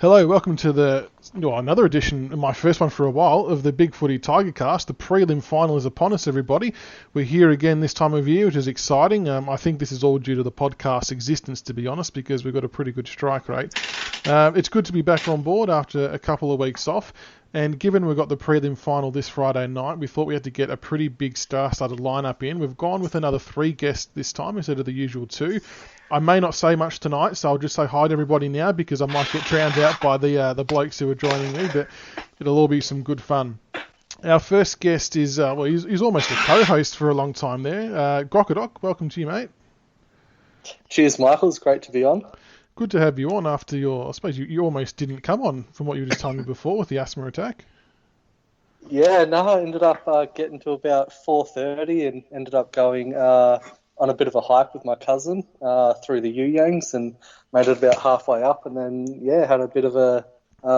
Hello, welcome to another edition, my first one for a while, of the BigFooty Tigercast. The prelim final is upon us, everybody. We're here again this time of year, which is exciting. I think this is all due to the podcast's existence, to be honest, because we've got a pretty good strike rate. It's good to be back on board after a couple of weeks off. And given we've got the prelim final this Friday night, we thought we had to get a pretty big star-studded lineup in. We've gone with another 3 guests this time instead of the usual 2. I may not say much tonight, so I'll just say hi to everybody now because I might get drowned out by the blokes who are joining me, but it'll all be some good fun. Our first guest is, he's almost a co-host for a long time there. Grockadoc, welcome to you, mate. Cheers, Michael. It's great to be on. Good to have you on after I suppose you almost didn't come on from what you were just telling me before with the asthma attack. Yeah, no, I ended up getting to about 4:30 and ended up going on a bit of a hike with my cousin through the Yuyangs and made it about halfway up and then, had a bit of a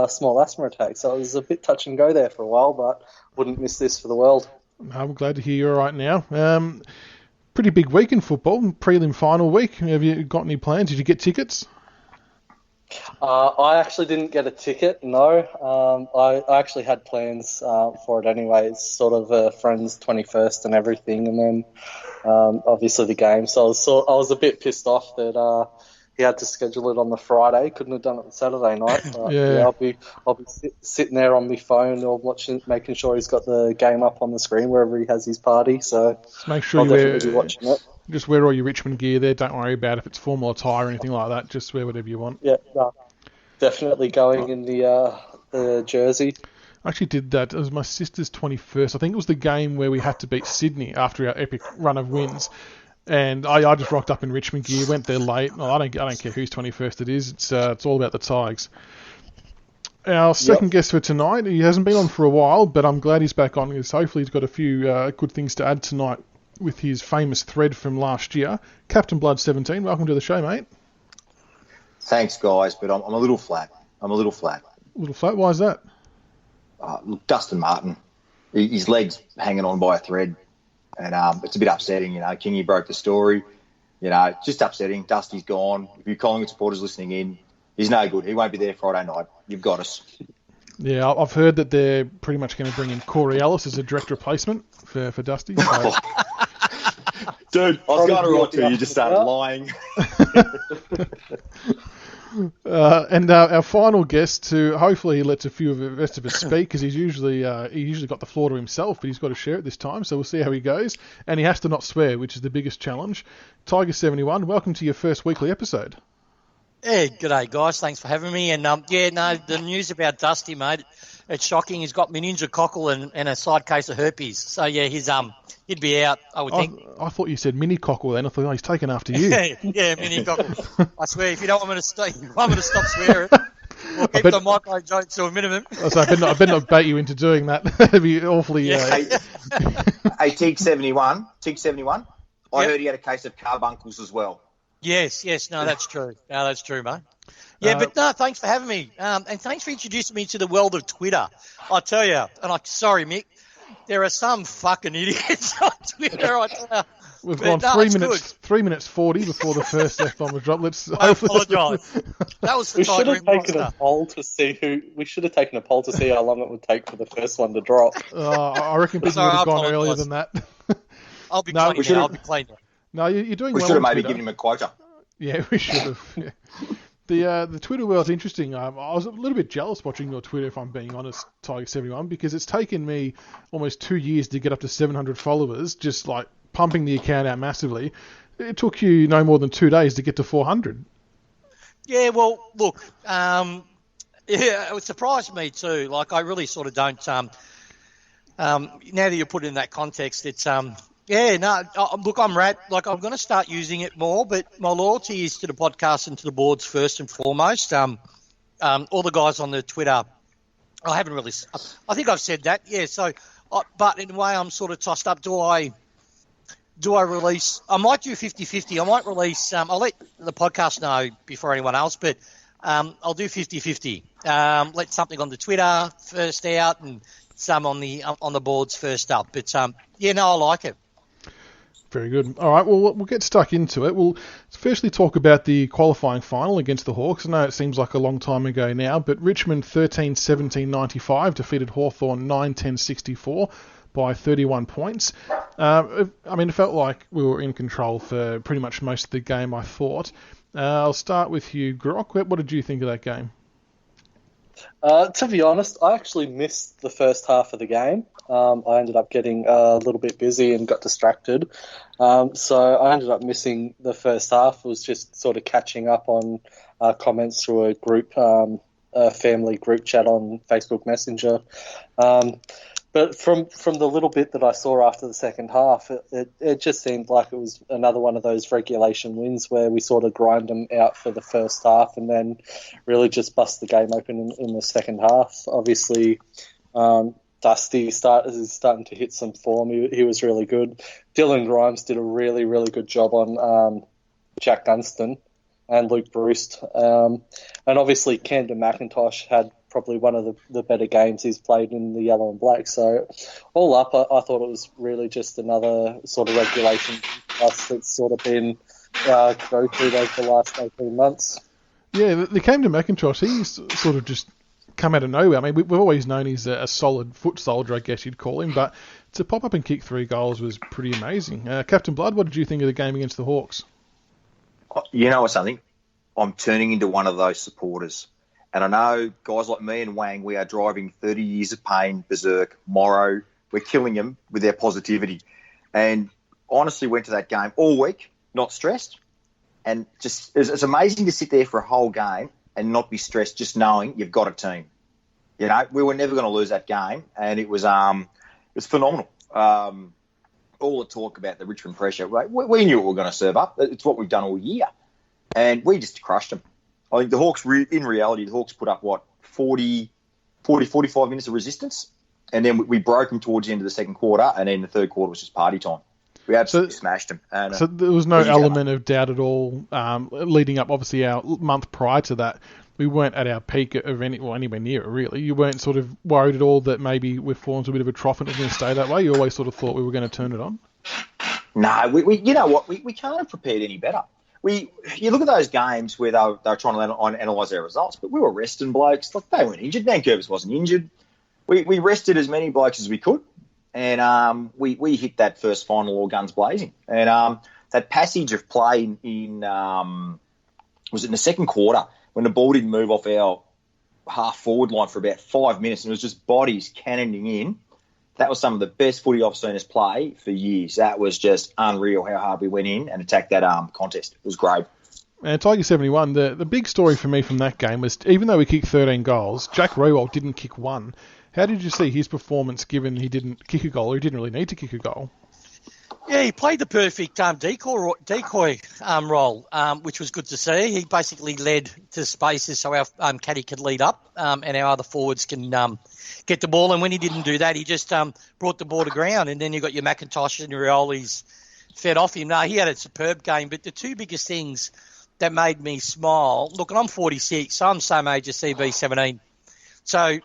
small asthma attack. So it was a bit touch and go there for a while, but wouldn't miss this for the world. I'm glad to hear you're all right now. Pretty big week in football, prelim final week. Have you got any plans? Did you get tickets? I actually didn't get a ticket, no. I actually had plans for it anyway. It's sort of a friend's 21st and everything, and then obviously the game. So I was a bit pissed off that he had to schedule it on the Friday. Couldn't have done it on Saturday night. But I'll be sitting there on my phone or making sure he's got the game up on the screen wherever he has his party. So just make sure I'll definitely be watching it. Just wear all your Richmond gear there. Don't worry about if it's formal attire or anything like that. Just wear whatever you want. Yeah, no, definitely going in the jersey. I actually did that. It was my sister's 21st. I think it was the game where we had to beat Sydney after our epic run of wins. And I just rocked up in Richmond gear, went there late. I don't care whose 21st it is. It's all about the Tigers. Our second guest for tonight, he hasn't been on for a while, but I'm glad he's back on because hopefully he's got a few good things to add tonight with his famous thread from last year. Captain Blood17, welcome to the show, mate. Thanks, guys, but I'm a little flat. A little flat? Why is that? Look, Dustin Martin, his leg's hanging on by a thread, and it's a bit upsetting. Kingy broke the story. Just upsetting. Dusty's gone. If you're Collingwood supporters listening in, he's no good. He won't be there Friday night. You've got us. Yeah, I've heard that they're pretty much going to bring in Corey Ellis as a direct replacement for Dusty. So. Dude, I was going to write to you. You just started lying. And our final guest, who hopefully he lets a few of the rest of us speak, because he's usually got the floor to himself, but he's got to share it this time. So we'll see how he goes, and he has to not swear, which is the biggest challenge. Tiger71, welcome to your first weekly episode. Hey, g'day guys. Thanks for having me. And the news about Dusty, mate, it's shocking. He's got meningococcal and a side case of herpes. So yeah, he'd be out, I would think. I thought you said meningococcal then. I thought he's taken after you. Yeah, meningococcal. I swear, if you don't want me to stop swearing, we'll keep the micro jokes to a minimum. So I better not bait you into doing that. That'd be awfully. Hey, Tig71. I heard he had a case of carbuncles as well. Yes. No, that's true. Mate. Yeah, but no, thanks for having me. And thanks for introducing me to the world of Twitter. I tell you, sorry, Mick, there are some fucking idiots on Twitter, I tell you. We've gone 3 minutes 40 before the first F-bomb was dropped. I apologise. That was we should have taken a poll to see how long it would take for the first one to drop. I reckon people would have gone earlier than that. I'll be clean now. No, you're doing well. We should have maybe given him a quota. Yeah, we should have. Yeah. The Twitter world's interesting. I was a little bit jealous watching your Twitter, if I'm being honest, Tiger71, because it's taken me almost 2 years to get up to 700 followers, just like pumping the account out massively. It took you no more than 2 days to get to 400. Yeah, well, look, it surprised me too. Like, I really sort of don't. Now that you put it in that context, it's look, I'm rad. Like, I'm going to start using it more, but my loyalty is to the podcast and to the boards first and foremost. All the guys on the Twitter, I haven't really. I think I've said that. Yeah. So, but in a way, I'm sort of tossed up. Do I release? I might do 50-50. I might release. I'll let the podcast know before anyone else, but I'll do 50-50. Let something on the Twitter first out and some on the boards first up. But I like it. Very good. All right, well, we'll get stuck into it. We'll firstly talk about the qualifying final against the Hawks. I know it seems like a long time ago now, but Richmond 13-17-95 defeated Hawthorn 9-10-64 by 31 points. I mean, it felt like we were in control for pretty much most of the game, I thought. I'll start with you, Grock. What did you think of that game? To be honest, I actually missed the first half of the game. I ended up getting a little bit busy and got distracted. So I ended up missing the first half. It was just sort of catching up on comments through a group, a family group chat on Facebook Messenger. But from the little bit that I saw after the second half, it just seemed like it was another one of those regulation wins where we sort of grind them out for the first half and then really just bust the game open in the second half. Obviously, Dusty is starting to hit some form. He was really good. Dylan Grimes did a really, really good job on Jack Dunstan and Luke Bruce. And obviously Camden McIntosh had probably one of the better games he's played in the yellow and black. So all up, I thought it was really just another sort of regulation plus that's sort of been go through over the last 18 months. Yeah, the Camden McIntosh, he's sort of just come out of nowhere. I mean, we've always known he's a solid foot soldier, I guess you'd call him, but to pop up and kick 3 goals was pretty amazing. Captain Blood, what did you think of the game against the Hawks? You know what, something? I'm turning into one of those supporters. And I know guys like me and Wang, we are driving 30 years of pain, berserk, Morrow. We're killing them with their positivity. And honestly went to that game all week, not stressed. And just it's amazing to sit there for a whole game and not be stressed, just knowing you've got a team. You know, we were never going to lose that game. And it was phenomenal. All the talk about the Richmond pressure, we knew we were going to serve up. It's what we've done all year. And we just crushed them. I think the Hawks, in reality, the Hawks put up, 45 minutes of resistance, and then we broke them towards the end of the second quarter, and then the third quarter was just party time. We absolutely smashed them. And, so there was no element of doubt at all leading up, obviously, our month prior to that. We weren't at our peak of anywhere near it, really. You weren't sort of worried at all that maybe we've fallen to a bit of a trough and it was going to stay that way? You always sort of thought we were going to turn it on? No, we you know what? We can't have prepared any better. You look at those games where they were trying to analyse their results, but we were resting blokes. Like, they weren't injured. Vancouver wasn't injured. We rested as many blokes as we could, and we hit that first final all guns blazing. And that passage of play in was it in the second quarter when the ball didn't move off our half forward line for about 5 minutes, and it was just bodies cannoning in. That was some of the best footy I've seen us play for years. That was just unreal how hard we went in and attacked that contest. It was great. And Tiger71, the big story for me from that game was, even though we kicked 13 goals, Jack Rewalt didn't kick one. How did you see his performance given he didn't kick a goal, or he didn't really need to kick a goal? Yeah, he played the perfect decoy role, which was good to see. He basically led to spaces so our caddy could lead up and our other forwards can get the ball. And when he didn't do that, he just brought the ball to ground. And then you got your McIntosh and your Riolis fed off him. No, he had a superb game. But the two biggest things that made me smile, look, and I'm 46, so I'm the same age as CB17. So,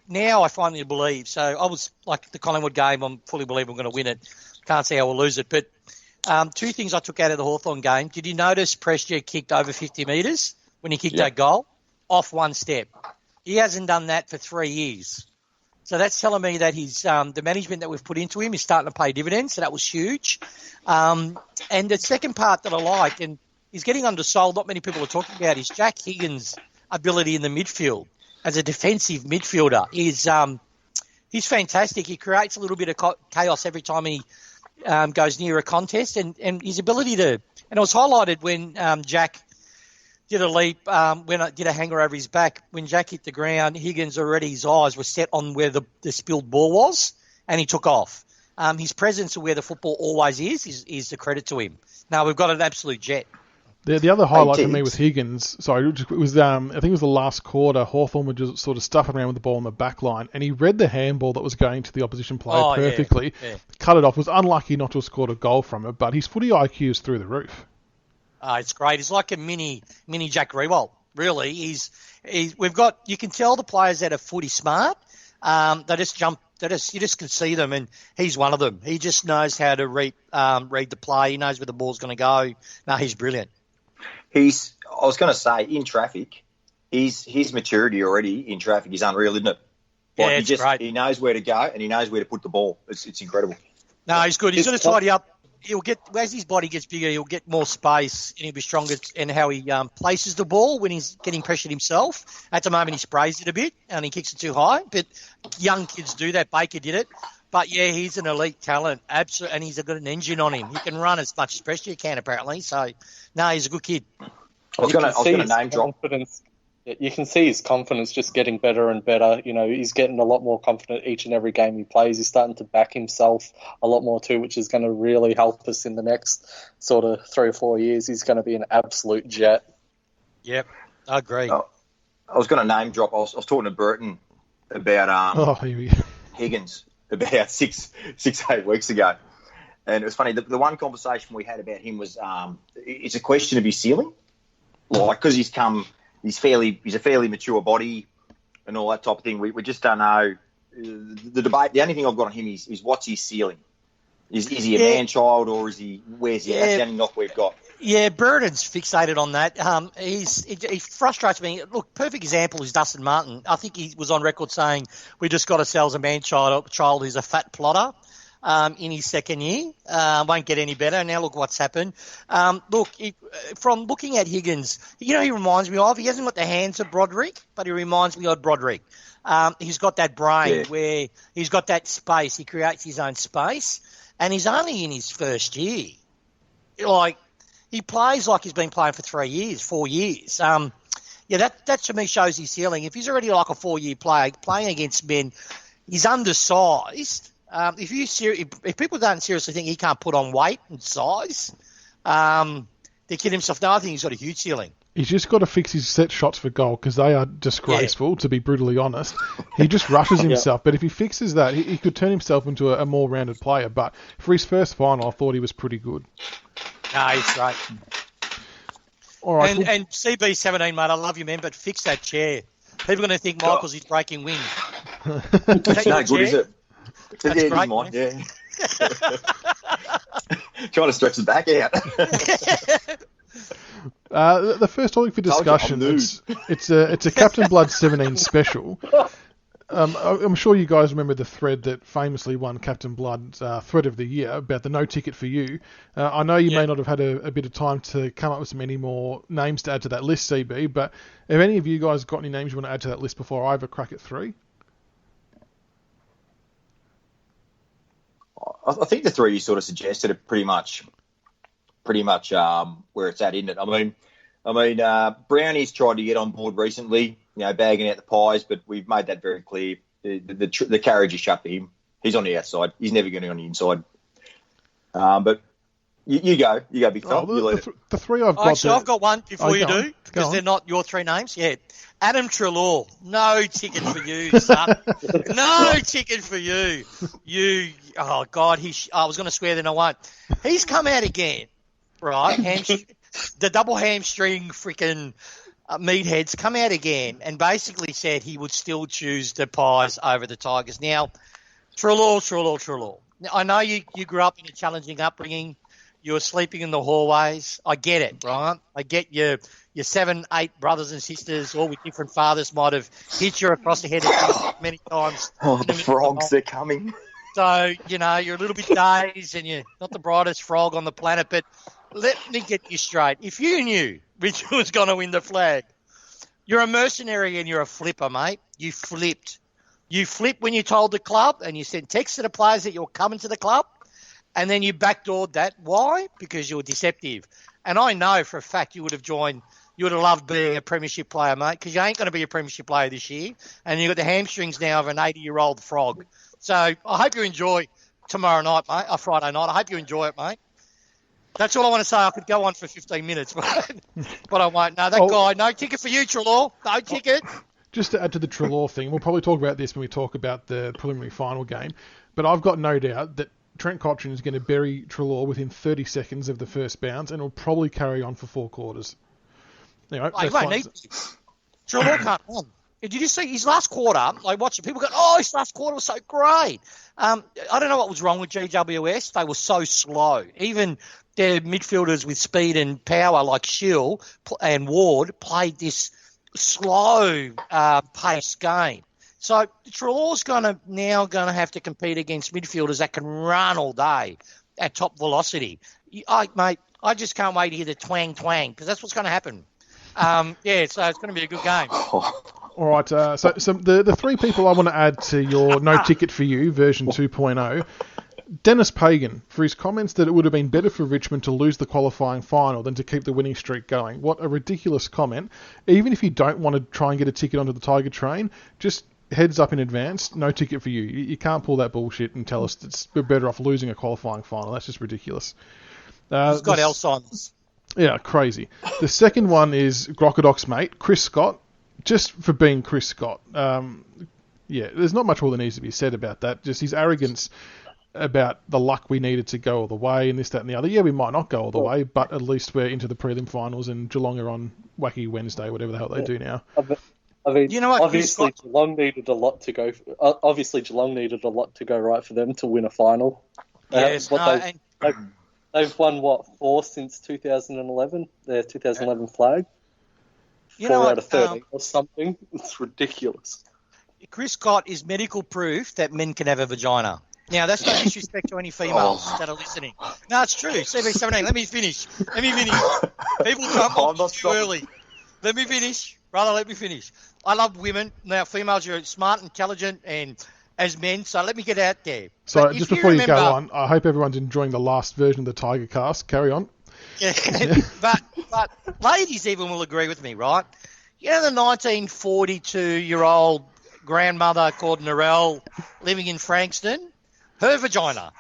now I finally believe. So I was, the Collingwood game, I'm fully believe I'm going to win it. Can't see how we'll lose it. But two things I took out of the Hawthorn game. Did you notice Prestia kicked over 50 metres when he kicked that goal? Off one step. He hasn't done that for 3 years. So that's telling me that the management that we've put into him is starting to pay dividends. So that was huge. And the second part that I like, and he's getting undersold, not many people are talking about, is Jack Higgins' ability in the midfield as a defensive midfielder. He's fantastic. He creates a little bit of chaos every time he goes near a contest, and his ability to, and it was highlighted when Jack did a leap, when I did a hanger over his back. When Jack hit the ground, Higgins already, his eyes were set on where the spilled ball was, and he took off. His presence of where the football always is the credit to him. Now, we've got an absolute jet. The other highlight for me with Higgins, it was I think it was the last quarter. Hawthorn were just sort of stuffing around with the ball on the back line, and he read the handball that was going to the opposition player perfectly, cut it off, was unlucky not to have scored a goal from it, but his footy IQ is through the roof. It's great. He's like a mini Jack Rewalt, really. You can tell the players that are footy smart, they just jump You just can see them, and he's one of them. He just knows how to read the play. He knows where the ball's going to go. No, he's brilliant. I was going to say, in traffic, his maturity already in traffic is unreal, isn't it? Like Great. He knows where to go and he knows where to put the ball. It's incredible. No, he's good. He's going to tidy up. He'll get, as his body gets bigger, he'll get more space and he'll be stronger in how he places the ball when he's getting pressured himself. At the moment, he sprays it a bit and he kicks it too high. But young kids do that. Baker did it. But, yeah, he's an elite talent. Absolutely. And he's got an engine on him. He can run as much as pressure you can, apparently. So, no, he's a good kid. I was going to name drop. You can see his confidence just getting better and better. You know, he's getting a lot more confident each and every game he plays. He's starting to back himself a lot more too, which is going to really help us in the next sort of 3 or 4 years. He's going to be an absolute jet. Yep, I agree. I was going to name drop. I was talking to Burton about Higgins about 6-8 weeks ago. And it was funny. The one conversation we had about him was it's a question of his ceiling. Like, because he's a fairly mature body and all that type of thing. We just don't know. The debate, the only thing I've got on him is what's his ceiling? Is he a man-child or where's he? That's the only knock we've got. Yeah, Burton's fixated on that. He frustrates me. Look, perfect example is Dustin Martin. I think he was on record saying we just got ourselves a man-child who's a fat plotter. In his second year. Won't get any better. Now look what's happened. From looking at Higgins, he reminds me of, he hasn't got the hands of Broderick, but he reminds me of Broderick. He's got that brain where he's got that space. He creates his own space, and he's only in his first year. Like, he plays like he's been playing for 4 years. That to me shows his ceiling. If he's already like a 4-year player, playing against men, he's undersized. If people don't seriously think he can't put on weight and size, they kid himself. No, I think he's got a huge ceiling. He's just got to fix his set shots for goal because they are disgraceful, to be brutally honest. He just rushes himself. But if he fixes that, he could turn himself into a more rounded player. But for his first final, I thought he was pretty good. No, he's great. All right. And CB17, mate, I love you, man, but fix that chair. People are going to think Michael's his breaking wing. It's no good, is it? That's great, mine, yeah. Trying to stretch the back out. The first topic for discussion, it's a Captain Blood17 special. I'm sure you guys remember the thread that famously won Captain Blood's Thread of the Year about the no ticket for you. I know you may not have had a bit of time to come up with some any more names to add to that list, CB, but have any of you guys got any names you want to add to that list before I have a crack at 3? I think the 3 you sort of suggested are pretty much where it's at, isn't it? I mean, Brownie's tried to get on board recently, bagging out the pies, but we've made that very clear. The carriage is shut for him. He's on the outside. He's never going to be on the inside. But you go, big fella. The 3 I've got. Actually, I've got one before you do, because they're not your 3 names. Yeah. Adam Treloar, no ticket for you, son. No ticket for you. Oh, God, I was going to swear, then I won't. He's come out again, right? The double hamstring freaking meatheads come out again and basically said he would still choose the Pies over the Tigers. Now, Treloar. Now, I know you grew up in a challenging upbringing. You were sleeping in the hallways. I get it, right? I get your 7, 8 brothers and sisters, all with different fathers, might have hit you across the head many times. Oh, the frogs are coming. So, you're a little bit dazed and you're not the brightest frog on the planet. But let me get you straight. If you knew Richmond was going to win the flag, you're a mercenary and you're a flipper, mate. You flipped. You flipped when you told the club and you sent texts to the players that you're coming to the club. And then you backdoored that. Why? Because you were deceptive. And I know for a fact you would have loved being a premiership player, mate, because you ain't going to be a premiership player this year. And you've got the hamstrings now of an 80-year-old frog. So I hope you enjoy tomorrow night, mate, or Friday night. I hope you enjoy it, mate. That's all I want to say. I could go on for 15 minutes, but I won't. No, that guy, no ticket for you, Treloar. No ticket. Just to add to the Treloar thing, we'll probably talk about this when we talk about the preliminary final game, but I've got no doubt that Trent Cotchin is going to bury Treloar within 30 seconds of the first bounce and will probably carry on for 4 quarters. Anyway, he won't need to. Treloar can't run. did you see his last quarter? Like watching people go, "Oh, his last quarter was so great." I don't know what was wrong with GWS. They were so slow. Even their midfielders with speed and power, like Shill and Ward, played this slow paced game. So Treloar's now going to have to compete against midfielders that can run all day at top velocity. Mate, I just can't wait to hear the twang because that's what's going to happen. So it's going to be a good game. All right, so the three people I want to add to your no ticket for you version 2.0, Dennis Pagan, for his comments that it would have been better for Richmond to lose the qualifying final than to keep the winning streak going. What a ridiculous comment. Even if you don't want to try and get a ticket onto the Tiger train, just heads up in advance, no ticket for you. You can't pull that bullshit and tell us we're better off losing a qualifying final. That's just ridiculous. He's got Alzheimer's. Yeah, crazy. The second one is Grockadoc's mate, Chris Scott, just for being Chris Scott. There's not much more that needs to be said about that. Just his arrogance about the luck we needed to go all the way and this, that and the other. Yeah, we might not go all the way, but at least we're into the prelim finals and Geelong are on Wacky Wednesday, whatever the hell they do now. I mean, you know what, obviously Geelong needed a lot to go. Obviously, Geelong needed a lot to go right for them to win a final. Yes, they've won 4 since 2011. Their 2011 flag. 4 out of 13 or something. It's ridiculous. Chris Scott is medical proof that men can have a vagina. Now, that's no disrespect to any females that are listening. No, it's true. CB17, let me finish. People jump off too early. Let me finish. Brother, let me finish. I love women. Now, females are smart, intelligent, and as men, so let me get out there. So, just before you go on, I hope everyone's enjoying the last version of the Tigercast. Carry on. Yeah, but ladies even will agree with me, right? You know the 1942-year-old grandmother called Narelle living in Frankston? Her vagina.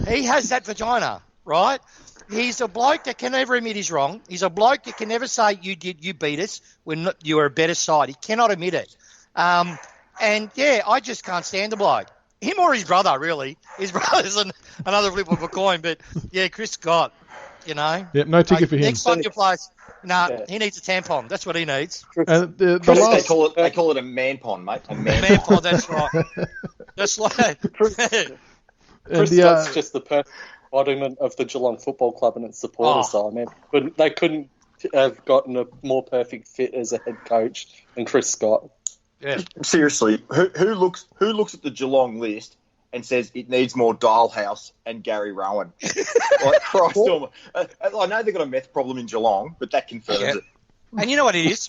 He has that vagina, right? He's a bloke that can never admit he's wrong. He's a bloke that can never say you beat us when you were a better side. He cannot admit it. I just can't stand the bloke. Him or his brother, really. His brother's another flip of a coin, but yeah, Chris Scott, you know. Yep, no ticket for him. Next time you play, he needs a tampon. That's what he needs. They call it a man pond, mate. A man pond, that's right. That's like Chris Scott's just the perfect embodiment of the Geelong Football Club and its supporters. So, I mean, they couldn't have gotten a more perfect fit as a head coach than Chris Scott. Yeah. Seriously, who looks at the Geelong list and says it needs more Dialhouse and Gary Rowan? Like, Christ, I know they've got a meth problem in Geelong, but that confirms it. And you know what it is?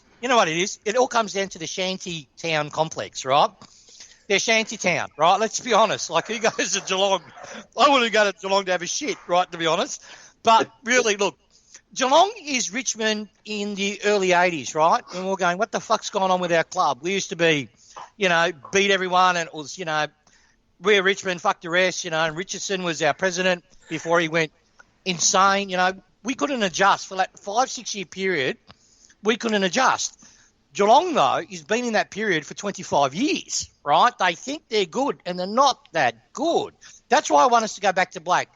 It all comes down to the shanty town complex, right? They're shanty town, right? Let's be honest. Like, who goes to Geelong? I wouldn't go to Geelong to have a shit, right, to be honest. But really, look, Geelong is Richmond in the early 80s, right? And we're going, what the fuck's going on with our club? We used to be, beat everyone, and it was, we're Richmond, fuck the rest, and Richardson was our president before he went insane. We couldn't adjust. For that 5-6 year period, we couldn't adjust. Geelong, though, has been in that period for 25 years, right? They think they're good, and they're not that good. That's why I want us to go back to back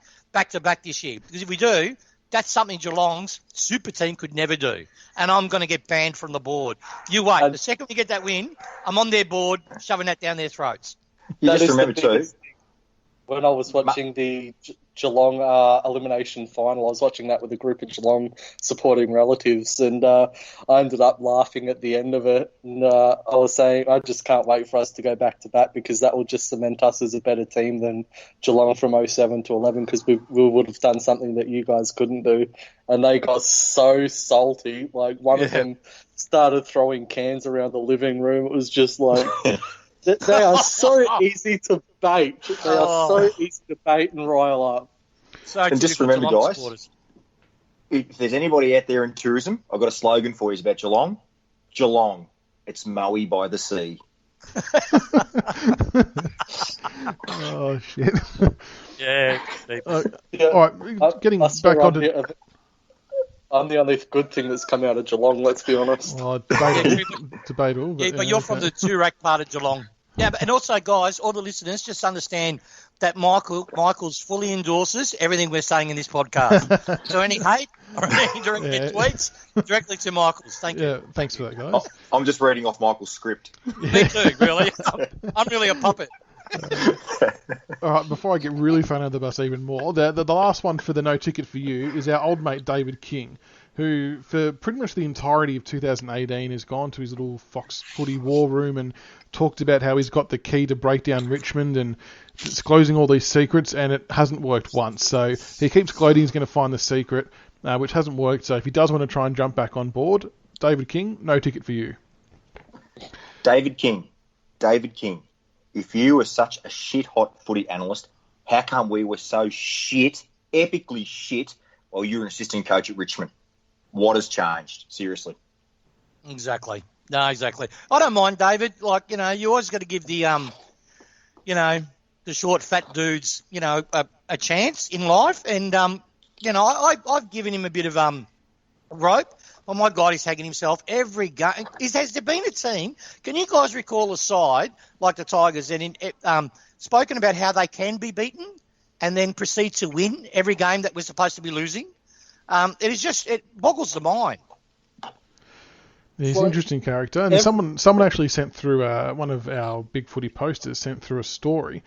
this year, because if we do, that's something Geelong's super team could never do. And I'm going to get banned from the board. You wait. The second we get that win, I'm on their board, shoving that down their throats. You just remember too, when I was watching the Geelong elimination final, I was watching that with a group of Geelong supporting relatives, and I ended up laughing at the end of it. And I was saying, I just can't wait for us to go back to back, because that will just cement us as a better team than Geelong from 07 to 11, because we would have done something that you guys couldn't do. And they got so salty. Like, one of them started throwing cans around the living room. It was just like... They are so easy to bait. They are so easy to bait and rile up. So and just remember, guys, if there's anybody out there in tourism, I've got a slogan for you about Geelong. Geelong, it's Maui by the sea. Oh, shit. Yeah. All right, getting back onto... I'm the only good thing that's come out of Geelong, let's be honest. Debatable. But you're from the Toorak part of Geelong. Yeah, and also, guys, all the listeners, just understand that Michael's fully endorses everything we're saying in this podcast. So any hate or any directed tweets, directly to Michael's. Thank you. Yeah, thanks for that, guys. I'm just reading off Michael's script. Me too, really. I'm really a puppet. All right, before I get really thrown under the bus even more, the last one for the no ticket for you is our old mate David King, who for pretty much the entirety of 2018 has gone to his little Fox Footy war room and talked about how he's got the key to break down Richmond and disclosing all these secrets, and it hasn't worked once. So he keeps gloating he's going to find the secret, which hasn't worked. So if he does want to try and jump back on board, David King, no ticket for you. David King. If you were such a shit-hot footy analyst, how come we were so shit, epically shit, while you were an assistant coach at Richmond? What has changed? Seriously. Exactly. No, exactly. I don't mind, David. Like, you know, you always got to give the, you know, the short, fat dudes, you know, a chance in life. And, you know, I've given him a bit of rope. Oh, my God, he's hanging himself every game. Has there been a team? Can you guys recall a side like the Tigers and spoken about how they can be beaten and then proceed to win every game that we're supposed to be losing? It boggles the mind. He's an interesting character. And someone actually sent through, one of our BigFooty posters sent through a story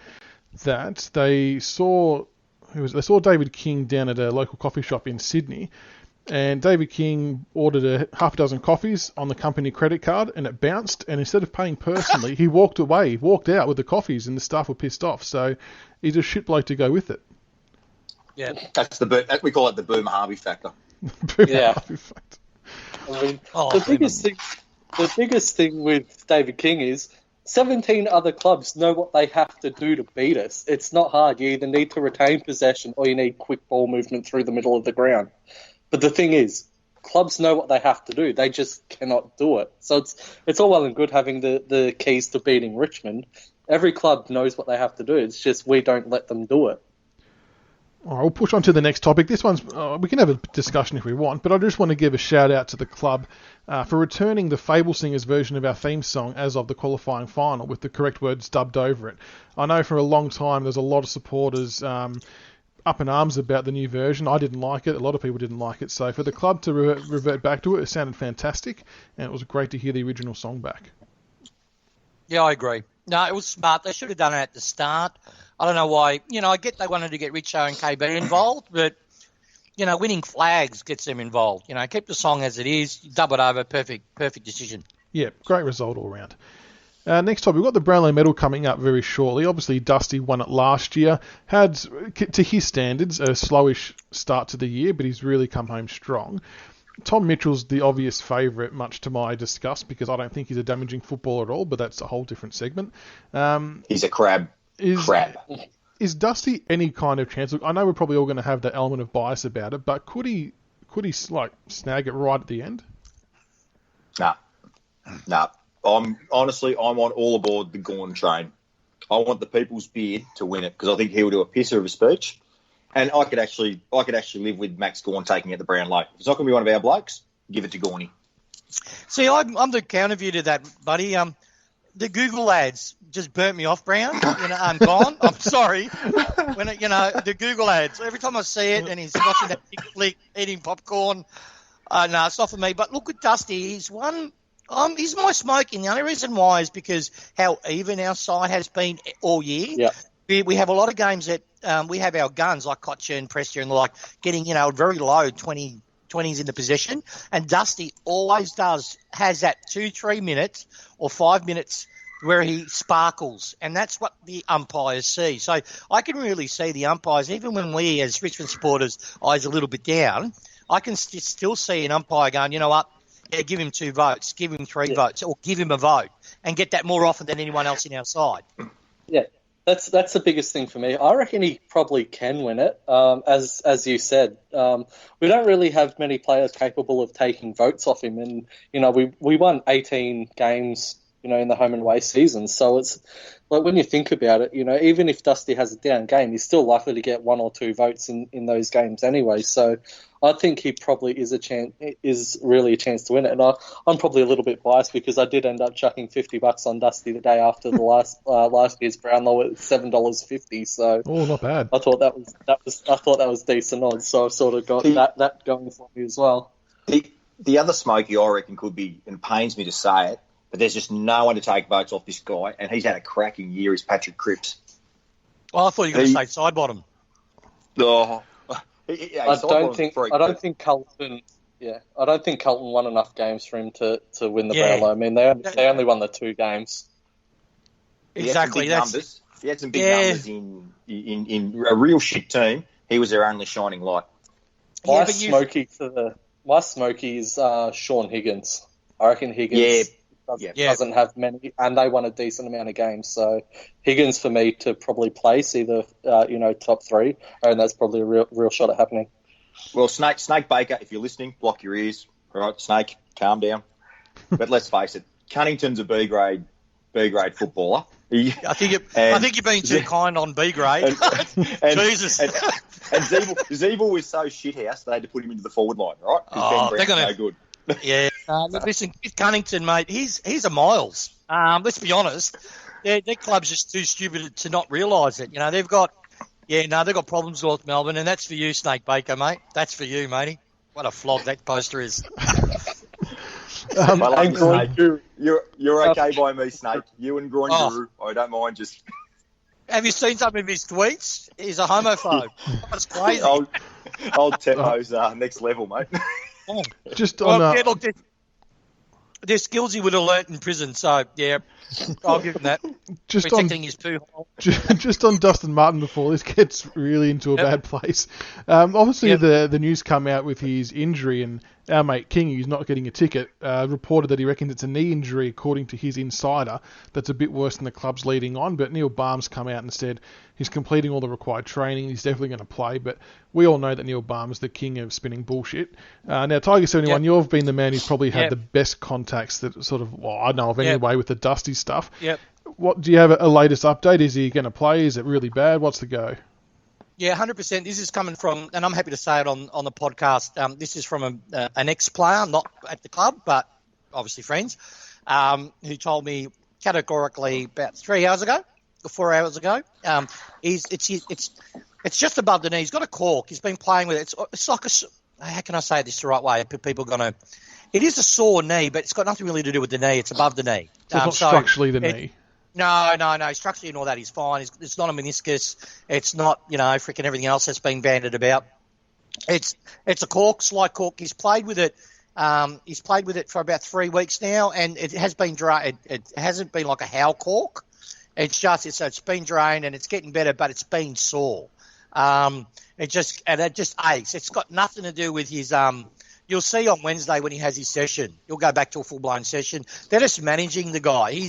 that they saw David King down at a local coffee shop in Sydney. And David King ordered half a dozen coffees on the company credit card, and it bounced. And instead of paying personally, he walked out with the coffees, and the staff were pissed off. So he's a shit bloke to go with it. Yeah, we call it the Boomer Harvey factor. Harvey factor. I mean, the biggest thing with David King is 17 other clubs know what they have to do to beat us. It's not hard. You either need to retain possession or you need quick ball movement through the middle of the ground. But the thing is, clubs know what they have to do. They just cannot do it. So it's all well and good having the keys to beating Richmond. Every club knows what they have to do. It's just we don't let them do it. All right, we'll push on to the next topic. This one's we can have a discussion if we want, but I just want to give a shout out to the club for returning the Fable Singers version of our theme song as of the qualifying final with the correct words dubbed over it. I know for a long time there's a lot of supporters up in arms about the new version. I didn't like it. A lot of people didn't like it. So for the club to revert back to it, it sounded fantastic, and it was great to hear the original song back. Yeah, I agree. No, it was smart. They should have done it at the start. I don't know why. You know, I get they wanted to get Richo and KB involved, but, you know, winning flags gets them involved. You know, keep the song as it is, dub it over, perfect decision. Yeah, great result all round. Next time, we've got the Brownlow medal coming up very shortly. Obviously, Dusty won it last year. Had, to his standards, a slowish start to the year, but he's really come home strong. Tom Mitchell's the obvious favourite, much to my disgust, because I don't think he's a damaging footballer at all, but that's a whole different segment. He's a crab. Is Dusty any kind of chance? Look, I know we're probably all going to have that element of bias about it, but could he snag it right at the end? Nah. I'm on all aboard the Gorn train. I want the People's Beard to win it because I think he'll do a pisser of a speech, and I could actually live with Max Gawn taking it to Brownlow. If it's not going to be one of our blokes, give it to Gorny. See, I'm the counter view to that, buddy. The Google ads just burnt me off, Brown. You know, I'm gone. I'm sorry. The Google ads. Every time I see it, and he's watching that big flick, eating popcorn. No, it's not for me. But look at Dusty. He's one. He's my smoking. The only reason why is because how even our side has been all year. Yeah. We have a lot of games that we have our guns like Kotcher and Prestia and like getting, very low 20s in the possession. And Dusty always has that 2-3 minutes or 5 minutes where he sparkles. And that's what the umpires see. So I can really see the umpires, even when we as Richmond supporters eyes a little bit down, I can still see an umpire going, you know what? Yeah, give him 2 votes, give him 3 votes, or give him a vote, and get that more often than anyone else in our side. Yeah, that's the biggest thing for me. I reckon he probably can win it. As you said, we don't really have many players capable of taking votes off him, and we won 18 games in the home and away seasons. So it's like, when you think about it, even if Dusty has a down game, he's still likely to get 1 or 2 votes in those games anyway. So I think he probably is really a chance to win it. And I'm probably a little bit biased because I did end up chucking $50 on Dusty the day after the last year's Brownlow at $7.50. So not bad. I thought that was decent odds. So I've sort of got that going for me as well. The other smoky I reckon could be, and it pains me to say it, but there's just no one to take votes off this guy, and he's had a cracking year, is Patrick Cripps. Well, I thought you were going to say Sidebottom. Oh, I don't think Carlton won enough games for him to win the Brownlow. I mean, they only won the 2 games. Exactly. He had some big numbers in a real shit team. He was their only shining light. My smoky is Sean Higgins. I reckon Higgins doesn't have many, and they won a decent amount of games. So Higgins, for me, to probably place either top 3, and that's probably a real shot at happening. Well, Snake Baker, if you're listening, block your ears. All right, Snake, calm down. But let's face it, Cunnington's a B grade footballer. I think you're being too kind on B grade. Jesus. And Zeeble was so shithouse they had to put him into the forward line, right? Oh, Ben Brown's no good. Yeah. Listen, Cunnington, mate, he's a Miles. Let's be honest. Their club's just too stupid to not realise it. They've got problems with North Melbourne, and that's for you, Snake Baker, mate. That's for you, matey. What a flog that poster is. I love Snake. You're okay by me, Snake. You and Groin Guru. I don't mind. Just have you seen some of his tweets? He's a homophobe. That's crazy. Old Teppo's next level, mate. There's skills he would have learnt in prison. So yeah, I'll give him that. Protecting his poo hole. Just on Dustin Martin before this gets really into a bad place. Obviously, the news come out with his injury, and our mate King, who's not getting a ticket, reported that he reckons it's a knee injury, according to his insider. That's a bit worse than the club's leading on. But Neil Barnes come out and said he's completing all the required training. He's definitely going to play. But we all know that Neil Barnes is the king of spinning bullshit. Now, Tiger71, you've been the man who's probably had the best contacts that sort of, I know of anyway, with the Dusty stuff. Yep. What do you have a latest update? Is he going to play? Is it really bad? What's the go? Yeah, 100%. This is coming from, and I'm happy to say it on the podcast. This is from an ex-player, not at the club, but obviously friends, who told me categorically about 3 hours ago or 4 hours ago. It's just above the knee. He's got a cork. He's been playing with it. It's like how can I say this the right way? People are going to. It is a sore knee, but it's got nothing really to do with the knee. It's above the knee. So it's not structurally the knee. No. Structurally and all that, he's fine. It's not a meniscus. It's not, freaking everything else that's been banded about. It's a cork, slight cork. He's played with it. He's played with it for about 3 weeks now, and it has been dry. It hasn't been like a Howe cork. It's been drained and it's getting better, but it's been sore. It just aches. It's got nothing to do with his. You'll see on Wednesday when he has his session. He'll go back to a full-blown session. They're just managing the guy. You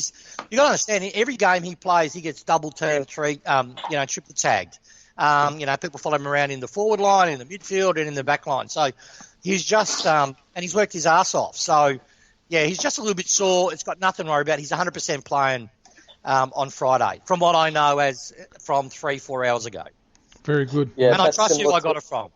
got to understand, every game he plays, he gets double turned, triple tagged. People follow him around in the forward line, in the midfield, and in the back line. So he's just, and he's worked his ass off. So, yeah, he's just a little bit sore. It's got nothing to worry about. He's 100% playing on Friday, from what I know from 3-4 hours ago. Very good. Yeah, and I trust who I got it from.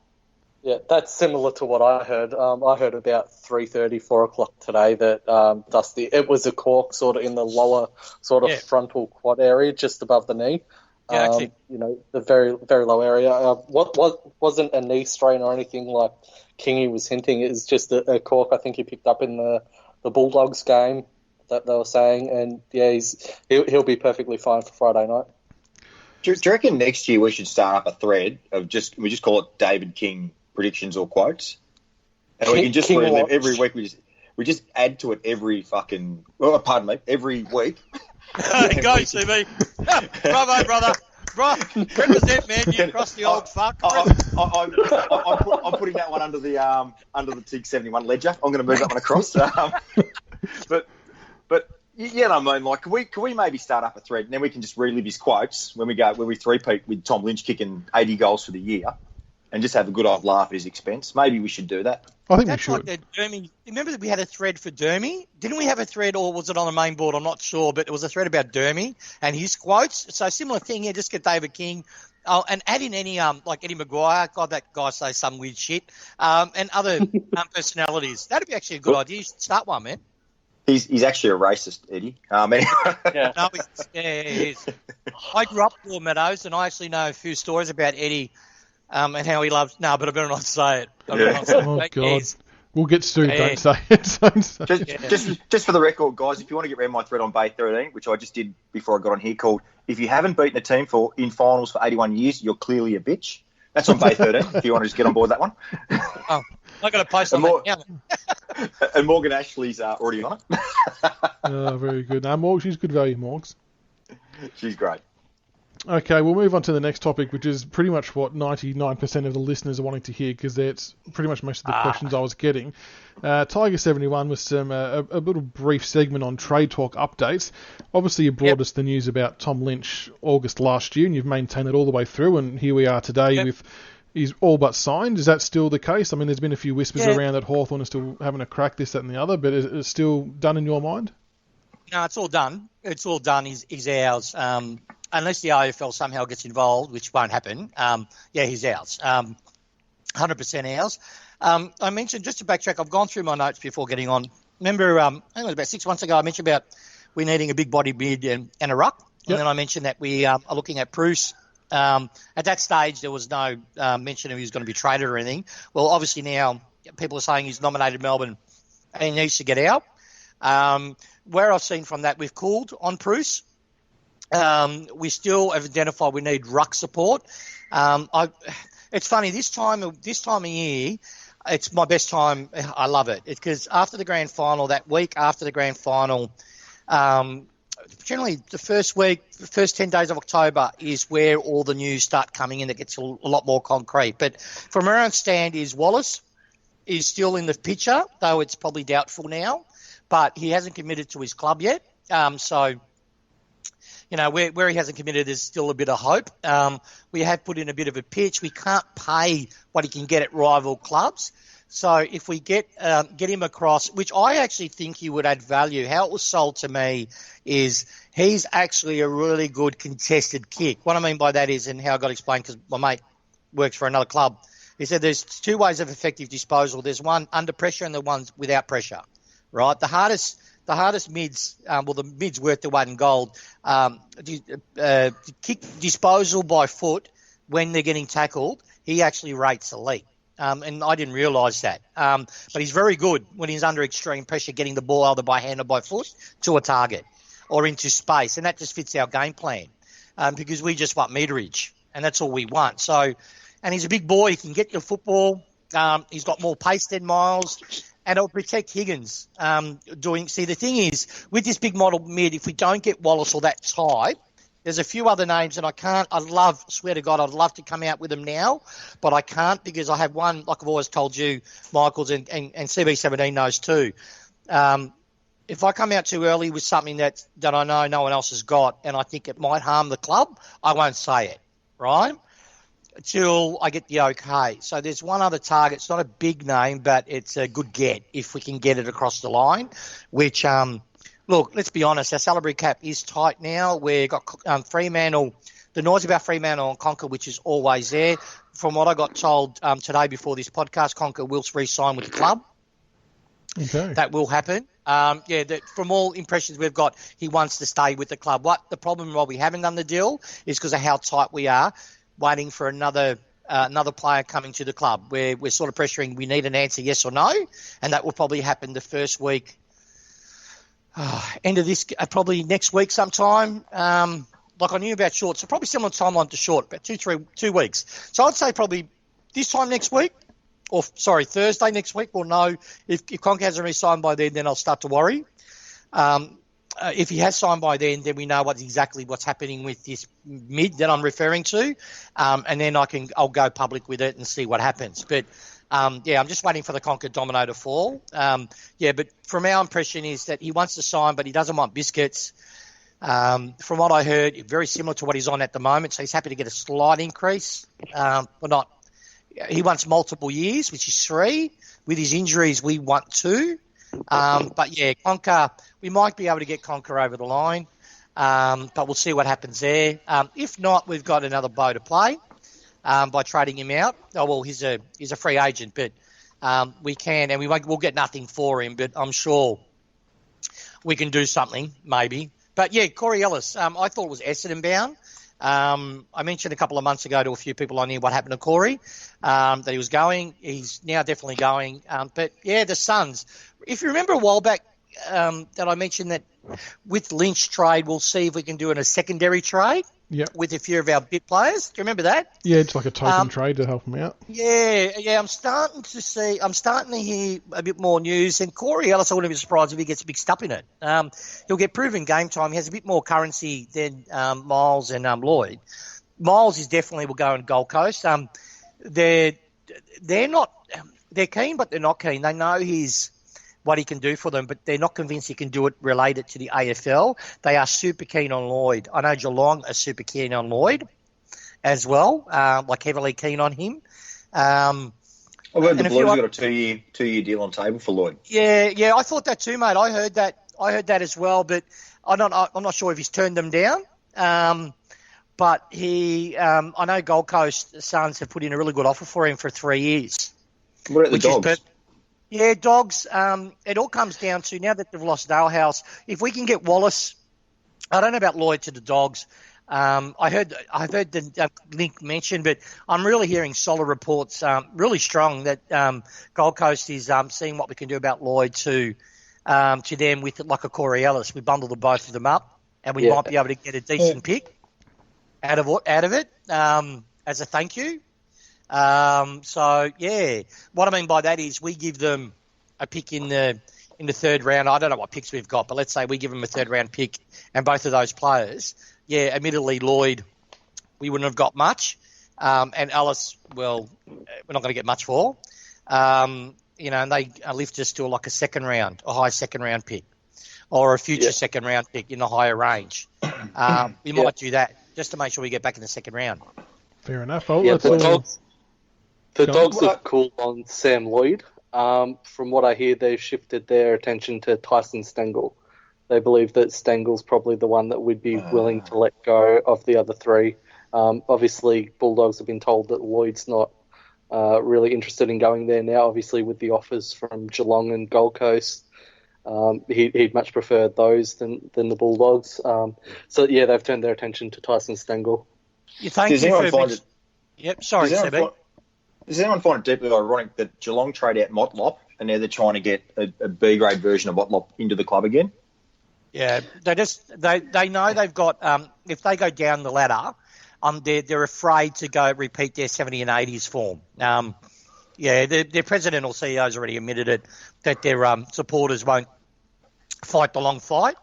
Yeah, that's similar to what I heard. I heard about 3:30, 4 o'clock today that Dusty, it was a cork sort of in the lower sort of frontal quad area, just above the knee. Yeah, actually. The very, very low area. What wasn't a knee strain or anything like Kingy was hinting. It was just a cork I think he picked up in the Bulldogs game that they were saying. And, yeah, he'll be perfectly fine for Friday night. Do you reckon next year we should start up a thread of we just call it David King predictions or quotes, and we can just relive every week. We just add to it every every week. Go CB, bravo, brother. Represent, man. You cross the old fuck. I'm putting that one under the Tigercast ledger. I'm going to move that one across. But yeah, I mean, like, can we maybe start up a thread and then we can just relive his quotes when we three-peat with Tom Lynch kicking 80 goals for the year. and just have a good old laugh at his expense. Maybe we should do that. I think That's we should. like the Dermy. Remember that we had a thread for Dermy? Didn't we have a thread, or was it on the main board? I'm not sure, but it was a thread about Dermy and his quotes. So similar thing here, just get David King. Oh, and add in any, like Eddie Maguire. God, that guy says some weird shit. And other personalities. That'd be actually a good idea. You should start one, man. He's actually a racist, Eddie. Yeah. No, he is. I grew up in Meadows, and I actually know a few stories about Eddie and how he loves... No, but I better not say it. Oh, God. We'll get sued. Don't say it. Don't say it. Just for the record, guys, if you want to get around my thread on Bay 13, which I just did before I got on here, called "If you haven't beaten a team in finals for 81 years, you're clearly a bitch." That's on Bay 13. If you want to just get on board that one. Oh, I got to post on that now. And Morgan Ashley's already on it. Oh, very good. No, Morg, she's good value, Morgs. She's great. Okay, we'll move on to the next topic, which is pretty much what 99% of the listeners are wanting to hear, because that's pretty much most of the questions I was getting. Tiger71 was a little brief segment on trade talk updates. Obviously, you brought us the news about Tom Lynch August last year, and you've maintained it all the way through, and here we are today with he's all but signed. Is that still the case? I mean, there's been a few whispers around that Hawthorn is still having a crack, this, that, and the other, but is it still done in your mind? No, it's all done. It's all done. He's ours. Unless the AFL somehow gets involved, which won't happen, he's ours. 100% ours. I mentioned, just to backtrack, I've gone through my notes before getting on. Remember, I think it was about 6 months ago, I mentioned about we needing a big body mid and a ruck. Yep. And then I mentioned that we are looking at Bruce. At that stage, there was no mention of he was going to be traded or anything. Well, obviously now people are saying he's nominated Melbourne and he needs to get out. Where I've seen from that, we've called on Bruce. We still have identified we need ruck support. It's funny, this time of year, it's my best time. I love it. It's because after the grand final, that week after the grand final, generally the first 10 days of October is where all the news start coming in that gets a lot more concrete. But from where I understand is Wallace is still in the picture, though it's probably doubtful now, but he hasn't committed to his club yet. So, you know, where he hasn't committed, there's still a bit of hope. We have put in a bit of a pitch. We can't pay what he can get at rival clubs. So if we get him across, which I actually think he would add value, how it was sold to me is he's actually a really good contested kick. What I mean by that is, and how I got explained, because my mate works for another club, he said there's two ways of effective disposal. There's one under pressure and the one without pressure, right? The hardest mids, the mids worth the weight in gold, kick disposal by foot when they're getting tackled, he actually rates elite. And I didn't realise that. But he's very good when he's under extreme pressure, getting the ball either by hand or by foot to a target or into space. And that just fits our game plan because we just want meterage, and that's all we want. So, and he's a big boy. He can get your football. He's got more pace than Miles. And it'll protect Higgins. The thing is, with this big model mid, if we don't get Wallace or that type, there's a few other names, and swear to God, I'd love to come out with them now, but I can't because I have one, like I've always told you, Michaels, and CB17 knows too. If I come out too early with something that I know no one else has got, and I think it might harm the club, I won't say it, right? Until I get the okay. So there's one other target. It's not a big name, but it's a good get if we can get it across the line, which, look, let's be honest, our salary cap is tight now. We've got Fremantle, the noise about Fremantle and Conker, which is always there. From what I got told today before this podcast, Conker will re-sign with the club. Okay. That will happen. From all impressions we've got, he wants to stay with the club. What the problem why we haven't done the deal is because of how tight we are, waiting for another player coming to the club. We're sort of pressuring, we need an answer, yes or no, and that will probably happen the first week, end of this, probably next week sometime. Like I knew about Short, so probably similar timeline to Short, about 2 weeks. So I'd say probably this time next week, Thursday next week, we'll know if Conker hasn't re-signed by then I'll start to worry. If he has signed by then we know exactly what's happening with this mid that I'm referring to, and then I'll go public with it and see what happens. But I'm just waiting for the Conker domino to fall. But from our impression is that he wants to sign, but he doesn't want biscuits. From what I heard, very similar to what he's on at the moment, so he's happy to get a slight increase, but not. he wants multiple years, which is 3. With his injuries, we want 2. But yeah, Conker, we might be able to get Conker over the line, but we'll see what happens there. If not, we've got another bow to play by trading him out. Oh well, he's a free agent, but we can, and we'll get nothing for him. But I'm sure we can do something, maybe. But yeah, Corey Ellis, I thought it was Essendon bound. I mentioned a couple of months ago to a few people on here what happened to Corey, that he was going. He's now definitely going. But yeah, the Suns. If you remember a while back that I mentioned that with Lynch trade, we'll see if we can do a secondary trade with a few of our bit players. Do you remember that? Yeah, it's like a token trade to help them out. Yeah. I'm starting to hear a bit more news. And Corey Ellis, I wouldn't be surprised if he gets mixed up in it. He'll get proven game time. He has a bit more currency than Miles and Lloyd. Miles is definitely will go on Gold Coast. They're keen, but they're not keen. They know what he can do for them, but they're not convinced he can do it related to the AFL. They are super keen on Lloyd. I know Geelong are super keen on Lloyd as well, like heavily keen on him. I've heard the Blues got a two-year deal on table for Lloyd. Yeah, I thought that too, mate. I heard that as well, but I'm not sure if he's turned them down. But I know Gold Coast Suns have put in a really good offer for him for 3 years. What about the Dogs? Yeah, Dogs. It all comes down to now that they've lost Dalehouse. If we can get Wallace, I don't know about Lloyd to the Dogs. I've heard the link mentioned, but I'm really hearing solid reports, really strong that Gold Coast is seeing what we can do about Lloyd to them with like a Corey Ellis. We bundle the both of them up, and we might be able to get a decent pick out of it as a thank you. So yeah, what I mean by that is we give them a pick in the 3rd round. I don't know what picks we've got, but let's say we give them a 3rd round pick and both of those players. Yeah, admittedly Lloyd, we wouldn't have got much, and Ellis, well, we're not going to get much for. And they lift us to like a 2nd round, a high 2nd round pick, or a future 2nd round pick in the higher range. We might do that just to make sure we get back in the 2nd round. Fair enough. The Dogs are cool on Sam Lloyd. From what I hear, they've shifted their attention to Tyson Stengel. They believe that Stengel's probably the one that would be willing to let go of the other 3. Obviously, Bulldogs have been told that Lloyd's not really interested in going there now, obviously with the offers from Geelong and Gold Coast. He'd much prefer those than the Bulldogs. So, yeah, they've turned their attention to Tyson Stengel. Does anyone find it... Yep, sorry, Sebby. Does anyone find it deeply ironic that Geelong trade out Motlop and now they're trying to get a B-grade version of Motlop into the club again? Yeah, they know they've got if they go down the ladder, they're afraid to go repeat their 70 and 80s form. Their president or CEO has already admitted it that their supporters won't fight the long fight,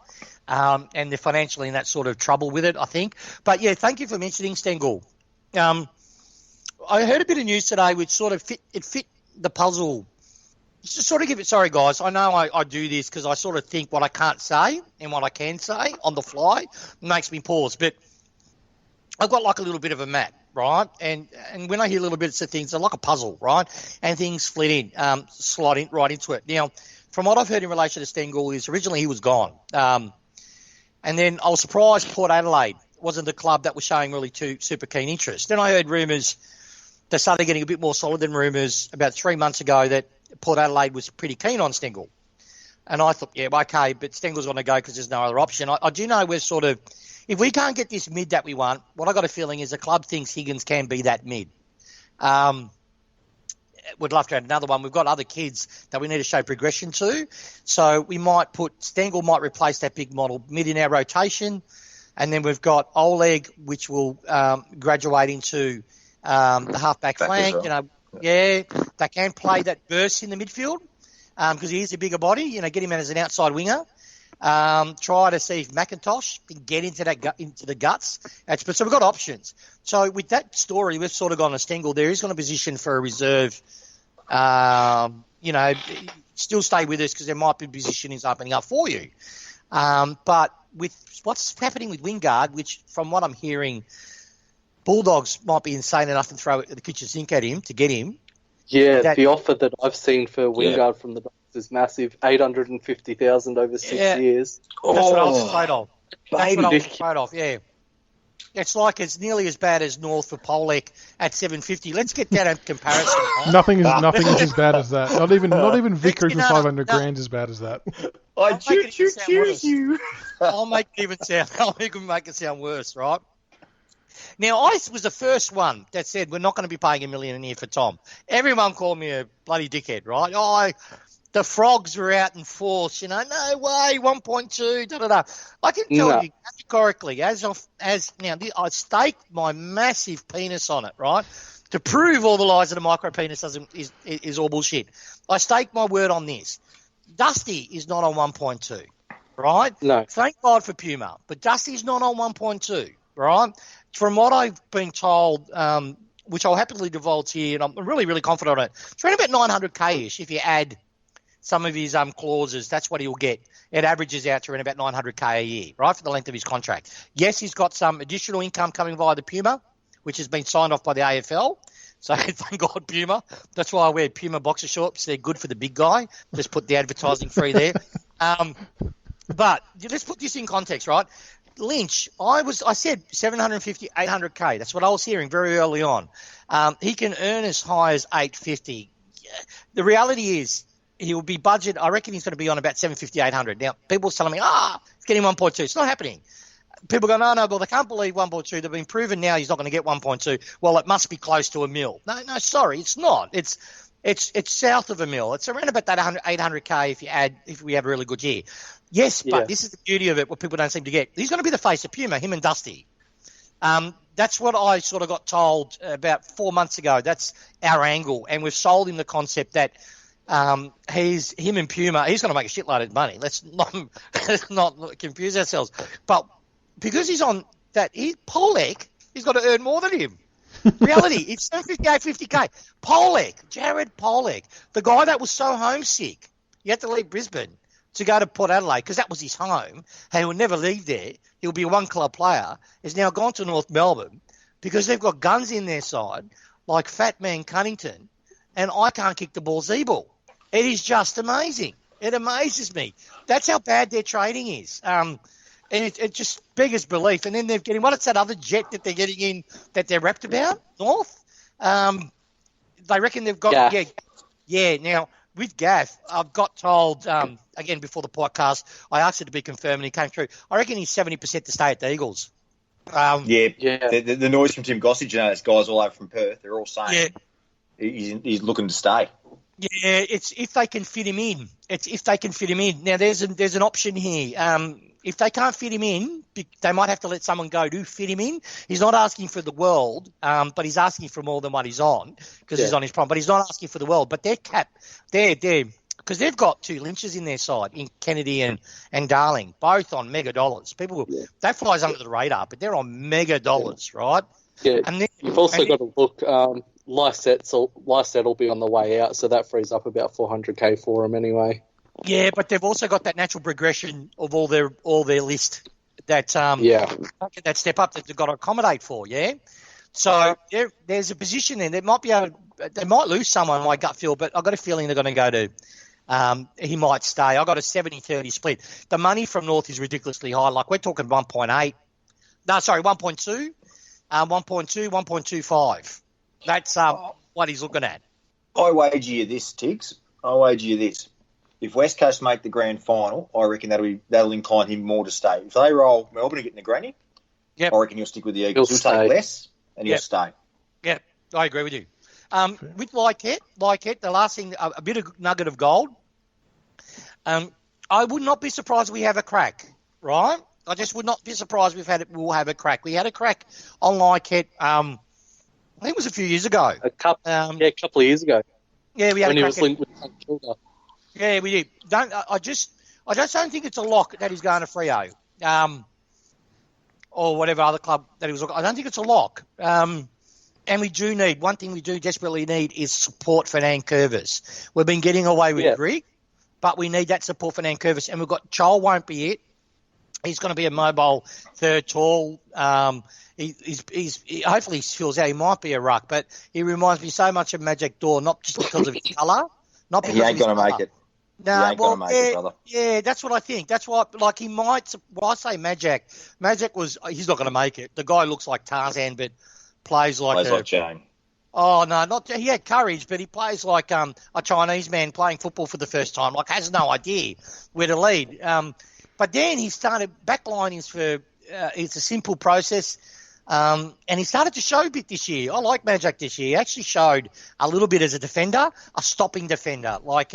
and they're financially in that sort of trouble with it, I think. But yeah, thank you for mentioning Stengel. I heard a bit of news today which sort of fit the puzzle. Just sort of give it. Sorry, guys. I know I do this because I sort of think what I can't say and what I can say on the fly. It makes me pause. But I've got like a little bit of a map, right? And when I hear little bits of things, they're like a puzzle, right? And things slide in right into it. Now, from what I've heard in relation to Stengel is originally he was gone. And then I was surprised Port Adelaide wasn't the club that was showing really super keen interest. Then I heard rumours. They started getting a bit more solid than rumours about 3 months ago that Port Adelaide was pretty keen on Stengel. And I thought, yeah, okay, but Stengel's going to go because there's no other option. I do know we're sort of, if we can't get this mid that we want, what I got a feeling is the club thinks Higgins can be that mid. Would love to have another one. We've got other kids that we need to show progression to. So we might Stengel might replace that big model mid in our rotation. And then we've got Oleg, which will graduate into the halfback flank. Well. They can play that burst in the midfield because he is a bigger body. Get him in as an outside winger. Try to see if McIntosh can get into the guts. So we've got options. So with that story, we've sort of gone to Stengel. There is going to position for a reserve. Still stay with us because there might be positionings opening up for you. But with what's happening with Wingard, which from what I'm hearing, Bulldogs might be insane enough to throw the kitchen sink at him to get him. Yeah, the offer that I've seen for Wingard from the Dogs is massive, 850,000 over 6 years. That's what I was afraid of. That's what I was afraid of, yeah. It's like it's nearly as bad as North for Polek at 750. Let's get that in comparison. Right? Nothing is as bad as that. Not even Vickers with 500 grand is as bad as that. I choose you. I'll make it sound worse, right? Now, I was the first one that said we're not going to be paying $1 million a year for Tom. Everyone called me a bloody dickhead, right? The Frogs were out in force, no way, 1.2, da-da-da. I can tell you categorically, I staked my massive penis on it, right, to prove all the lies that a micro penis is all bullshit. I staked my word on this. Dusty is not on 1.2, right? No. Thank God for Puma, but Dusty's not on 1.2, right? From what I've been told, which I'll happily divulge here, and I'm really, really confident on it, it's around about 900K-ish if you add some of his clauses. That's what he'll get. It averages out to around about 900K a year, right, for the length of his contract. Yes, he's got some additional income coming via the Puma, which has been signed off by the AFL. So thank God, Puma. That's why I wear Puma boxer shorts. They're good for the big guy. Just put the advertising free there. But let's put this in context, right? Lynch, I said 750, 800K. That's what I was hearing very early on. He can earn as high as 850. The reality is, he'll be budget. I reckon he's going to be on about 750, 800. Now, people are telling me, it's getting 1.2. It's not happening. People go, no, well, they can't believe 1.2. They've been proven now he's not going to get 1.2. Well, it must be close to $1 million. No, sorry, it's not. It's south of $1 million. It's around about that 800K if we have a really good year. Yes, but this is the beauty of it, what people don't seem to get. He's going to be the face of Puma, him and Dusty. That's what I sort of got told about 4 months ago. That's our angle, and we've sold him the concept that him and Puma, he's going to make a shitload of money. Let's not confuse ourselves. But because he's on that, Polek, he's got to earn more than him. Reality, it's 50K. Jared Polek, the guy that was so homesick, he had to leave Brisbane to go to Port Adelaide because that was his home, and he would never leave there. He'll be a one-club player. He's now gone to North Melbourne because they've got guns in their side, like Fat Man Cunnington, and I can't kick the ball Zeeble. It is just amazing. It amazes me. That's how bad their trading is. And it just beggars belief. And then they're getting, what's that other jet that they're getting in that they're wrapped about? North? They reckon they've got, now, with Gaff, I've got told, again, before the podcast, I asked it to be confirmed and he came through. I reckon he's 70% to stay at the Eagles. The noise from Tim Gossage, those guys all over from Perth, they're all saying he's looking to stay. Yeah, it's if they can fit him in. Now, there's an option here. If they can't fit him in, they might have to let someone go to fit him in. He's not asking for the world, but he's asking for more than what he's on because he's on his prime. But he's not asking for the world. But they're because they've got two Lynches in their side, in Kennedy and Darling, both on mega dollars. That flies under the radar, but they're on mega dollars, right? Yeah, and you've also got to look. Lycett will be on the way out, so that frees up about 400K for him anyway. Yeah, but they've also got that natural progression of all their list that that step up that they've got to accommodate for. Yeah, so there's a position there. They might lose someone, my gut feel, but I've got a feeling they're going to go to. He might stay. I've got a 70-30 split. The money from North is ridiculously high. Like we're talking 1.8. No, sorry, 1.2, 1.25. That's what he's looking at. I wager you this, Tiggs. If West Coast make the grand final, I reckon that'll incline him more to stay. If they roll Melbourne and get in the granny, I reckon he'll stick with the Eagles. He'll take less and he'll stay. Yeah, I agree with you. With Lyket, the last thing, a bit of nugget of gold. I would not be surprised we have a crack, right? I just would not be surprised we'll have a crack. We had a crack on Lyket. I think it was a few years ago. A couple of years ago. Yeah, we had when a he crack was linked with St Kilda. Yeah, we did. I just don't think it's a lock that he's going to Freo, or whatever other club that he was. I don't think it's a lock. And we do need one thing. We do desperately need is support for Nankervis. We've been getting away with Greg, but we need that support for Nankervis, and we've got Chol won't be it. He's going to be a mobile third tall. He's hopefully he feels out. He might be a ruck, but he reminds me so much of Magic Door, not just because of his colour, not because He ain't going to make it. No, he ain't going to make it, brother. Yeah, that's what I think. That's why, like, he might. Well, I say Magic. He's not going to make it. The guy looks like Tarzan, but plays like Jane. Oh no, not he had courage, but he plays like a Chinese man playing football for the first time. Like, has no idea where to lead. But then he started backline it's a simple process. And he started to show a bit this year. I like Magic this year. He actually showed a little bit as a defender, a stopping defender. I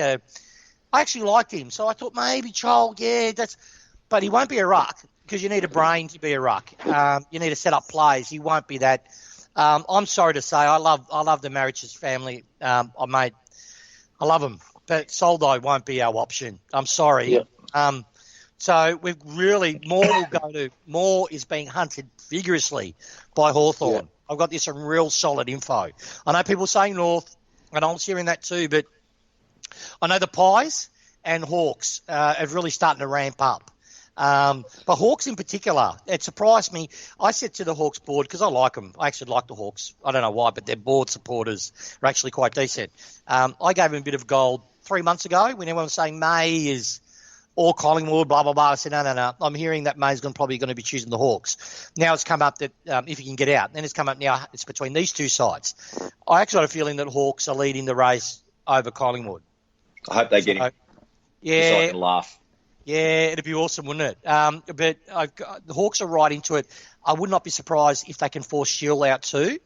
actually liked him. So I thought maybe Child, but he won't be a ruck because you need a brain to be a ruck. You need to set up plays. He won't be that. I'm sorry to say, I love the Marich's family. I love them. But Soldo won't be our option. I'm sorry. Yeah. So we've really, Moore is being hunted vigorously by Hawthorn. Yeah. I've got this some real solid info. I know people saying North, and I was hearing that too, but I know the Pies and Hawks are really starting to ramp up. But Hawks in particular, it surprised me. I said to the Hawks board, because I like them. I actually like the Hawks. I don't know why, but their board supporters are actually quite decent. I gave them a bit of gold 3 months ago when everyone was saying May is all Collingwood, blah, blah, blah. I said, no. I'm hearing that May's probably going to be choosing the Hawks. Now it's come up that if he can get out, then it's come up now it's between these two sides. I actually got a feeling that Hawks are leading the race over Collingwood. I hope they get him. Yeah. So I can laugh. Yeah, it'd be awesome, wouldn't it? But the Hawks are right into it. I would not be surprised if they can force Shield out too,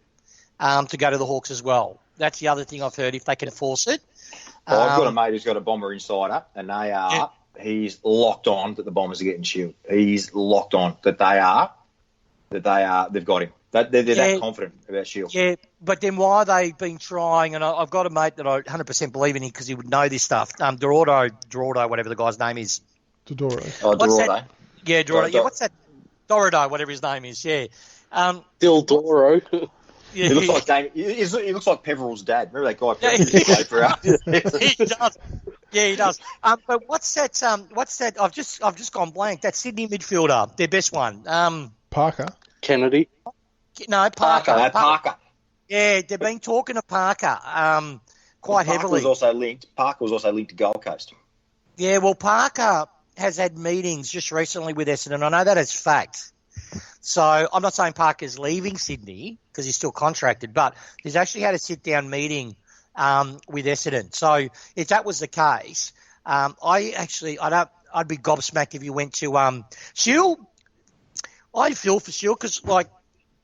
to go to the Hawks as well. That's the other thing I've heard, if they can force it. Well, I've got a mate who's got a Bomber insider, and they are... Yeah. He's locked on that the Bombers are getting Shield. He's locked on that they've got him. They're that confident about Shield. Yeah, but then why are they been trying? And I've got a mate that I 100% believe in him because he would know this stuff. Dorado, whatever the guy's name is. Dorado. Oh, Dorado. Yeah, Dorado. Yeah, what's that? Dorado, whatever his name is. Yeah. Doro. Yeah, he looks like he looks like Peveril's dad. Remember that guy? Yeah, for us? He does. Yeah, he does. But what's that? I've just gone blank. That Sydney midfielder, their best one. Parker. Kennedy. No, Parker. Parker. Yeah, they've been talking to Parker quite heavily. Parker was also linked to Gold Coast. Yeah, well, Parker has had meetings just recently with Essendon. I know that as fact. So I'm not saying Parker's leaving Sydney because he's still contracted, but he's actually had a sit-down meeting with Essendon. So if that was the case, I'd be gobsmacked if you went to Shield. I feel for Shield because,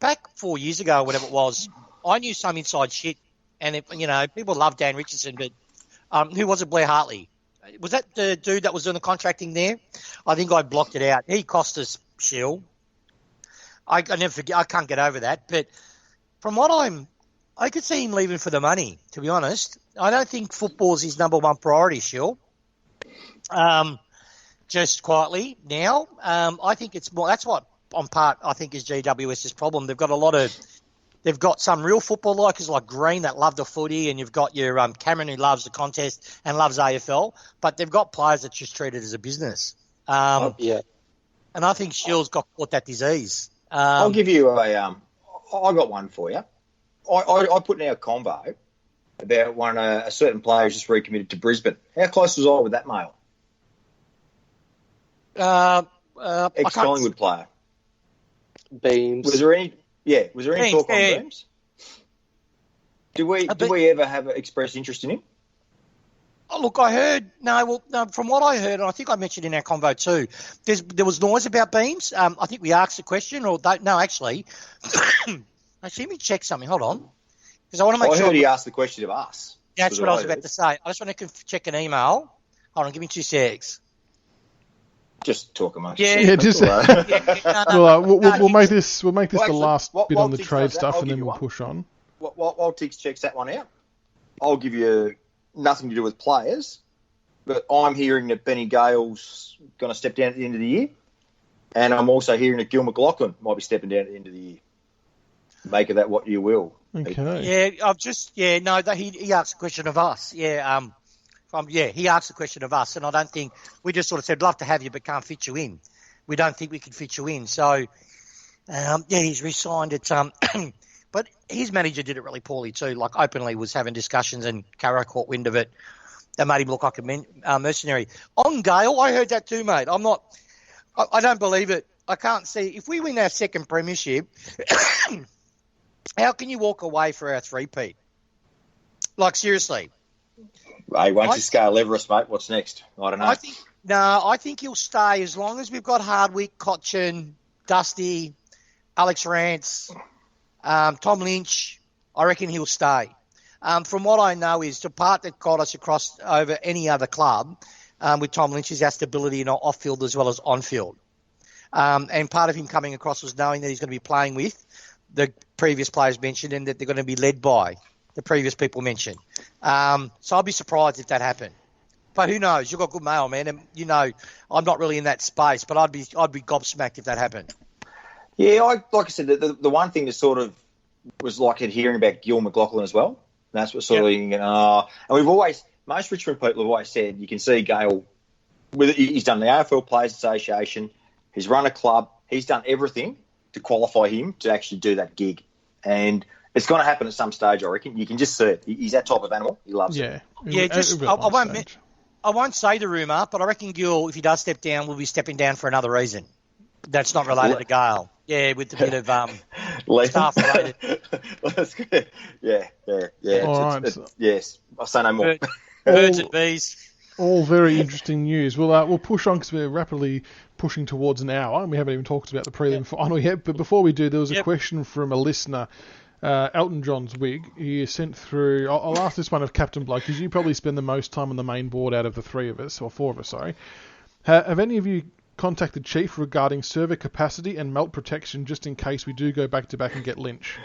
back 4 years ago, whatever it was, I knew some inside shit, and people love Dan Richardson, but who was it? Blair Hartley. Was that the dude that was doing the contracting there? I think I blocked it out. He cost us Shield. I never forget. I can't get over that. But from what I could see him leaving for the money, to be honest. I don't think football's his number one priority, Shield. Just quietly now. I think it's more, that's what on part I think is GWS's problem. They've got some real football likers like Green that love the footy, and you've got your Cameron who loves the contest and loves AFL, but they've got players that just treat it as a business. Yeah. And I think Shield's got that disease. I'll give you I got one for you. I put in our convo about a certain player who's just recommitted to Brisbane. How close was I with that male? Ex-Collingwood player. Beams. Was there any talk on Beams? Did we ever have expressed interest in him? Oh, look, I heard from what I heard, and I think I mentioned in our convo too, there was noise about Beams. I think we asked the question, actually. Let me check something. Hold on, because I want to make sure. I heard he asked the question of us. That's what I was about to say. I just want to check an email. Hold on, give me 2 secs. Just talk amongst just. We'll make this the last bit on the trade stuff, and then we'll push on. While Tiggs checks that one out, I'll give you nothing to do with players, but I'm hearing that Benny Gale's going to step down at the end of the year, and I'm also hearing that Gil McLaughlin might be stepping down at the end of the year. Make of that what you will. Okay. Yeah, he asked a question of us. Yeah, he asked a question of us, and I don't think we just sort of said, love to have you, but can't fit you in. we don't think we can fit you in. So, he's re-signed at but his manager did it really poorly too. Like openly was having discussions, and Caro caught wind of it. That made him look like a mercenary. On Gale, I heard that too, mate. I don't believe it. I can't see. If we win our second premiership, how can you walk away for our three-peat? Like, seriously. Hey, once you scale Everest, mate, what's next? I don't know. I think he'll stay as long as we've got Hardwick, Cochin, Dusty, Alex Rance, Tom Lynch. I reckon he'll stay. From what I know is the part that got us across over any other club with Tom Lynch is our stability in off-field as well as on-field. And part of him coming across was knowing that he's going to be playing with the previous players mentioned and that they're going to be led by the previous people mentioned. So I'd be surprised if that happened. But who knows? You've got good mail, man. And, I'm not really in that space, but I'd be gobsmacked if that happened. Yeah, like I said, the one thing that sort of was like hearing about Gil McLaughlin as well. That's what sort of thinking, and we've always, most Richmond people have always said, you can see Gale, he's done the AFL Players Association, he's run a club, he's done everything to qualify him to actually do that gig. And it's going to happen at some stage, I reckon. You can just see it. He's that type of animal. He loves it. Yeah, I won't say the rumour, but I reckon Gil, if he does step down, will be stepping down for another reason. That's not related to Gale. Yeah, with a bit of staff related. That's good. Yeah. All right. Yes, I'll say no more. Birds and bees. All very interesting news. We'll push on because we're rapidly pushing towards an hour, and we haven't even talked about the prelim final yet. But before we do, there was a question from a listener, Elton John's wig. He sent through. I'll ask this one of Captain Bloke, because you probably spend the most time on the main board out of the three of us, or four of us, sorry. Have any of you contacted Chief regarding server capacity and melt protection, just in case we do go back to back and get Lynch?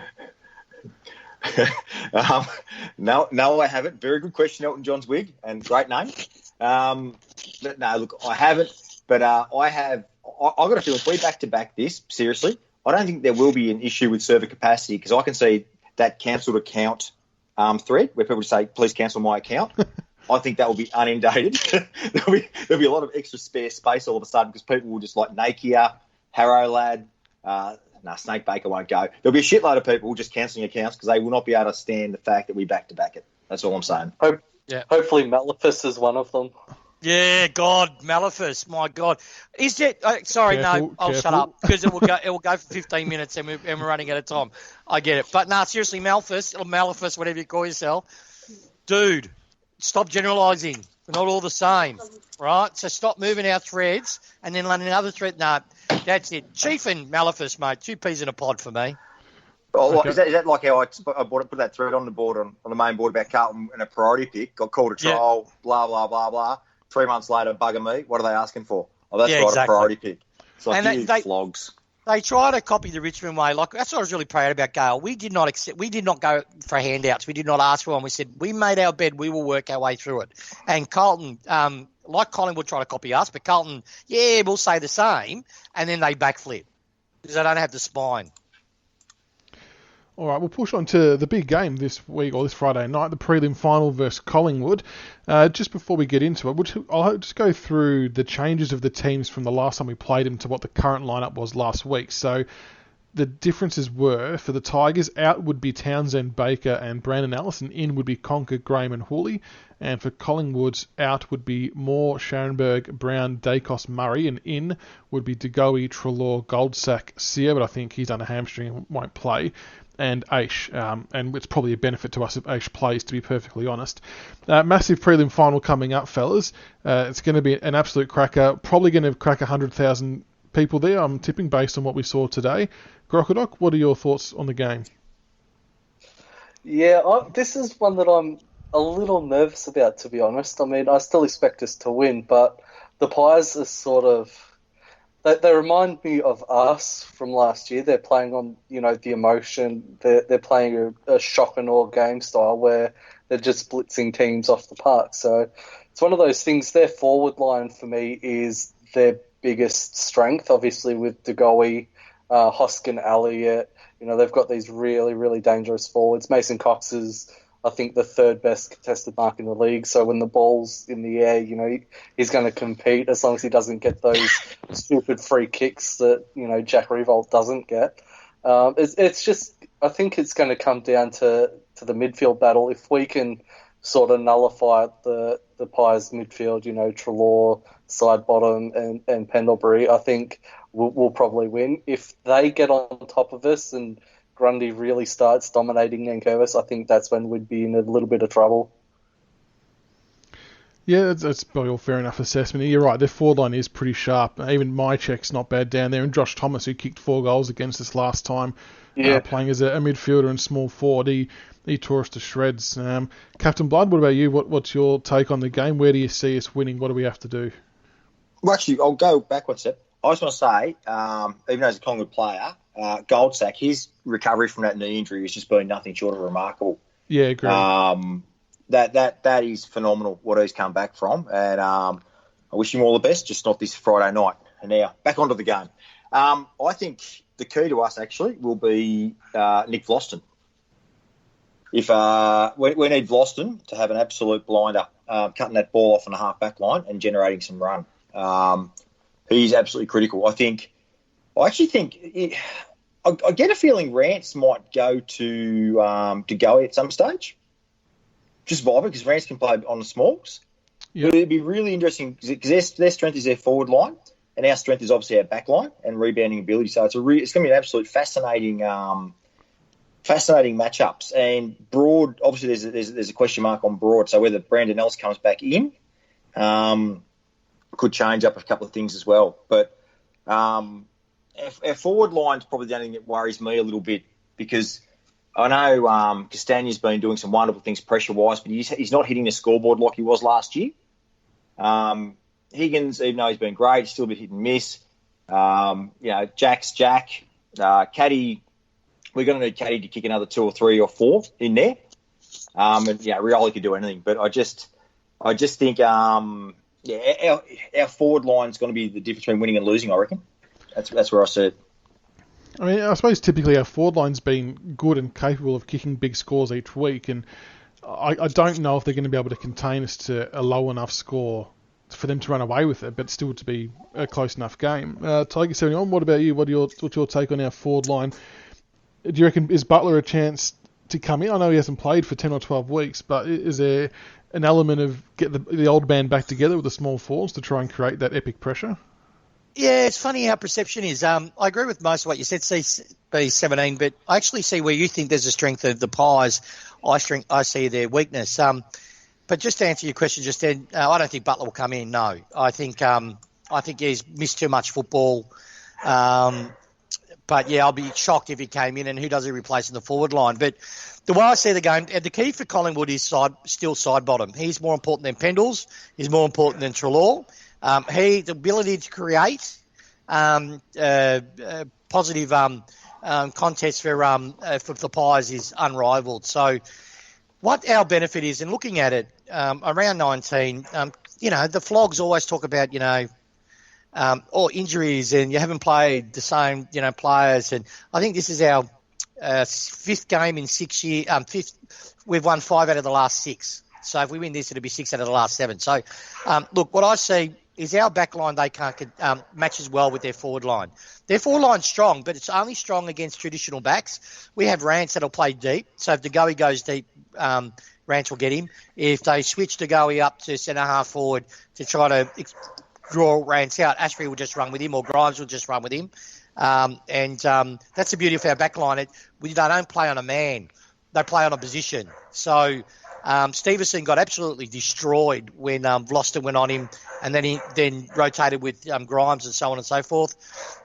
No, I haven't. Very good question, Elton John's wig, and great name. No, look, I haven't, but I have. I've got a feeling if we back to back this, seriously, I don't think there will be an issue with server capacity, because I can see that cancelled account thread where people say, please cancel my account. I think that will be inundated. there'll be a lot of extra spare space all of a sudden, because people will just like Nakia, Harrow Lad, Snake Baker won't go. There'll be a shitload of people just cancelling accounts because they will not be able to stand the fact that we back to back it. That's all I'm saying. Hopefully Maleficus is one of them. Yeah, God, Maleficus, my God. Is it? Sorry, careful. Shut up, because it will go for 15 minutes and we're running out of time. I get it, but seriously, Maleficus, whatever you call yourself, dude. Stop generalising. We're not all the same, right? So stop moving our threads and then letting another thread. No, that's it. Chief and Maleficus, mate. 2 peas in a pod for me. Oh, okay. Is that like how I put that thread on the board on the main board about Carlton and a priority pick? Got called a trial, blah, blah, blah, blah. 3 months later, bugger me. What are they asking for? Oh, that's right, exactly. A priority pick. It's like, and flogs. They try to copy the Richmond way. Like, that's what I was really proud about Gale. We did not go for handouts. We did not ask for one. We said, we made our bed, we will work our way through it. And Carlton, like Collingwood try to copy us, but Carlton, we'll say the same, and then they backflip because they don't have the spine. All right, we'll push on to the big game this week, or this Friday night, the prelim final versus Collingwood. Just before we get into it, I'll just go through the changes of the teams from the last time we played them to what the current lineup was last week. So the differences were, for the Tigers, out would be Townsend, Baker and Brandon Allison. In would be Conker, Graham and Hooley. And for Collingwood's, out would be Moore, Scharenberg, Brown, Dacos, Murray. And in would be DeGoey, Treloar, Goldsack, Sear, but I think he's done a hamstring and won't play. And Aish, and it's probably a benefit to us if Aish plays, to be perfectly honest. Massive prelim final coming up, fellas. It's going to be an absolute cracker. Probably going to crack 100,000 people there, I'm tipping, based on what we saw today. Grockadoc, what are your thoughts on the game? Yeah, this is one that I'm a little nervous about, to be honest. I mean, I still expect us to win, but the Pies are sort of... They remind me of us from last year. They're playing on, the emotion. They're playing a shock and awe game style where they're just blitzing teams off the park. So it's one of those things. Their forward line for me is their biggest strength, obviously with DeGoey, Hoskin, Elliott. They've got these really, really dangerous forwards. Mason Cox is I think, the third best contested mark in the league. So when the ball's in the air, he's going to compete as long as he doesn't get those stupid free kicks that, Jack Riewoldt doesn't get. It's just, I think it's going to come down to the midfield battle. If we can sort of nullify the Pies midfield, Treloar, Sidebottom and Pendlebury, I think we'll probably win. If they get on top of us and Grundy really starts dominating Nankervis, I think that's when we'd be in a little bit of trouble. Yeah, that's probably all fair enough assessment. You're right, their forward line is pretty sharp. Even Mychek's not bad down there, and Josh Thomas, who kicked 4 goals against us last time, playing as a midfielder and small forward, he tore us to shreds. Captain Blood, what about you? What's your take on the game? Where do you see us winning? What do we have to do? Well, actually, I'll go back one step. I just want to say, even as a Collingwood player, Goldsack, his recovery from that knee injury has just been nothing short of remarkable. Yeah, agree. That is phenomenal what he's come back from, and I wish him all the best. Just not this Friday night. And now back onto the game. I think the key to us actually will be Nick Vlaston. If we need Vlaston to have an absolute blinder, cutting that ball off on the half back line and generating some run. He's absolutely critical. I actually think I get a feeling Rance might go to go at some stage. Just vibe because Rance can play on the smalls. Yep. But it'd be really interesting because their strength is their forward line, and our strength is obviously our back line and rebounding ability. So it's going to be an absolute fascinating matchups. And Broad, obviously, there's a question mark on Broad. So whether Brandon Ellis comes back in, could change up a couple of things as well. But our forward line's probably the only thing that worries me a little bit because I know Castagne's been doing some wonderful things pressure-wise, but he's not hitting the scoreboard like he was last year. Higgins, even though he's been great, he's still a bit hit and miss. Jack's Jack. Caddy, we're going to need Caddy to kick another 2 or 3 or 4 in there. Rioli could do anything, but I just think our forward line's going to be the difference between winning and losing, I reckon. That's where I see it. I mean, I suppose typically our forward line's been good and capable of kicking big scores each week, and I don't know if they're going to be able to contain us to a low enough score for them to run away with it, but still to be a close enough game. Tiger71, what about you? What's your take on our forward line? Do you reckon, is Butler a chance to come in? I know he hasn't played for 10 or 12 weeks, but is there an element of get the old band back together with the small forwards to try and create that epic pressure? Yeah, it's funny how perception is. I agree with most of what you said, CB17, but I actually see where you think there's a strength of the Pies. I see their weakness. But just to answer your question just then, I don't think Butler will come in, no. I think he's missed too much football. But, yeah, I'll be shocked if he came in, and who does he replace in the forward line? But the way I see the game, the key for Collingwood is still side bottom. He's more important than Pendles. He's more important than Treloar. The ability to create positive contests for the Pies is unrivaled. So what our benefit is in looking at it, around 19, the flogs always talk about, or injuries and you haven't played the same, players. And I think this is our 5th game in 6 years. We've won 5 out of the last 6. So if we win this, it'll be 6 out of the last 7. So, look, what I see is our back line, they can't matches well with their forward line. Their forward line's strong, but it's only strong against traditional backs. We have Rance that'll play deep. So if DeGoey goes deep, Rance will get him. If they switch DeGoey up to centre-half forward to try to draw Rance out, Ashby will just run with him or Grimes will just run with him. That's the beauty of our back line. They don't play on a man. They play on a position. So Stevenson got absolutely destroyed when Vlaston went on him, and then he rotated with Grimes and so on and so forth.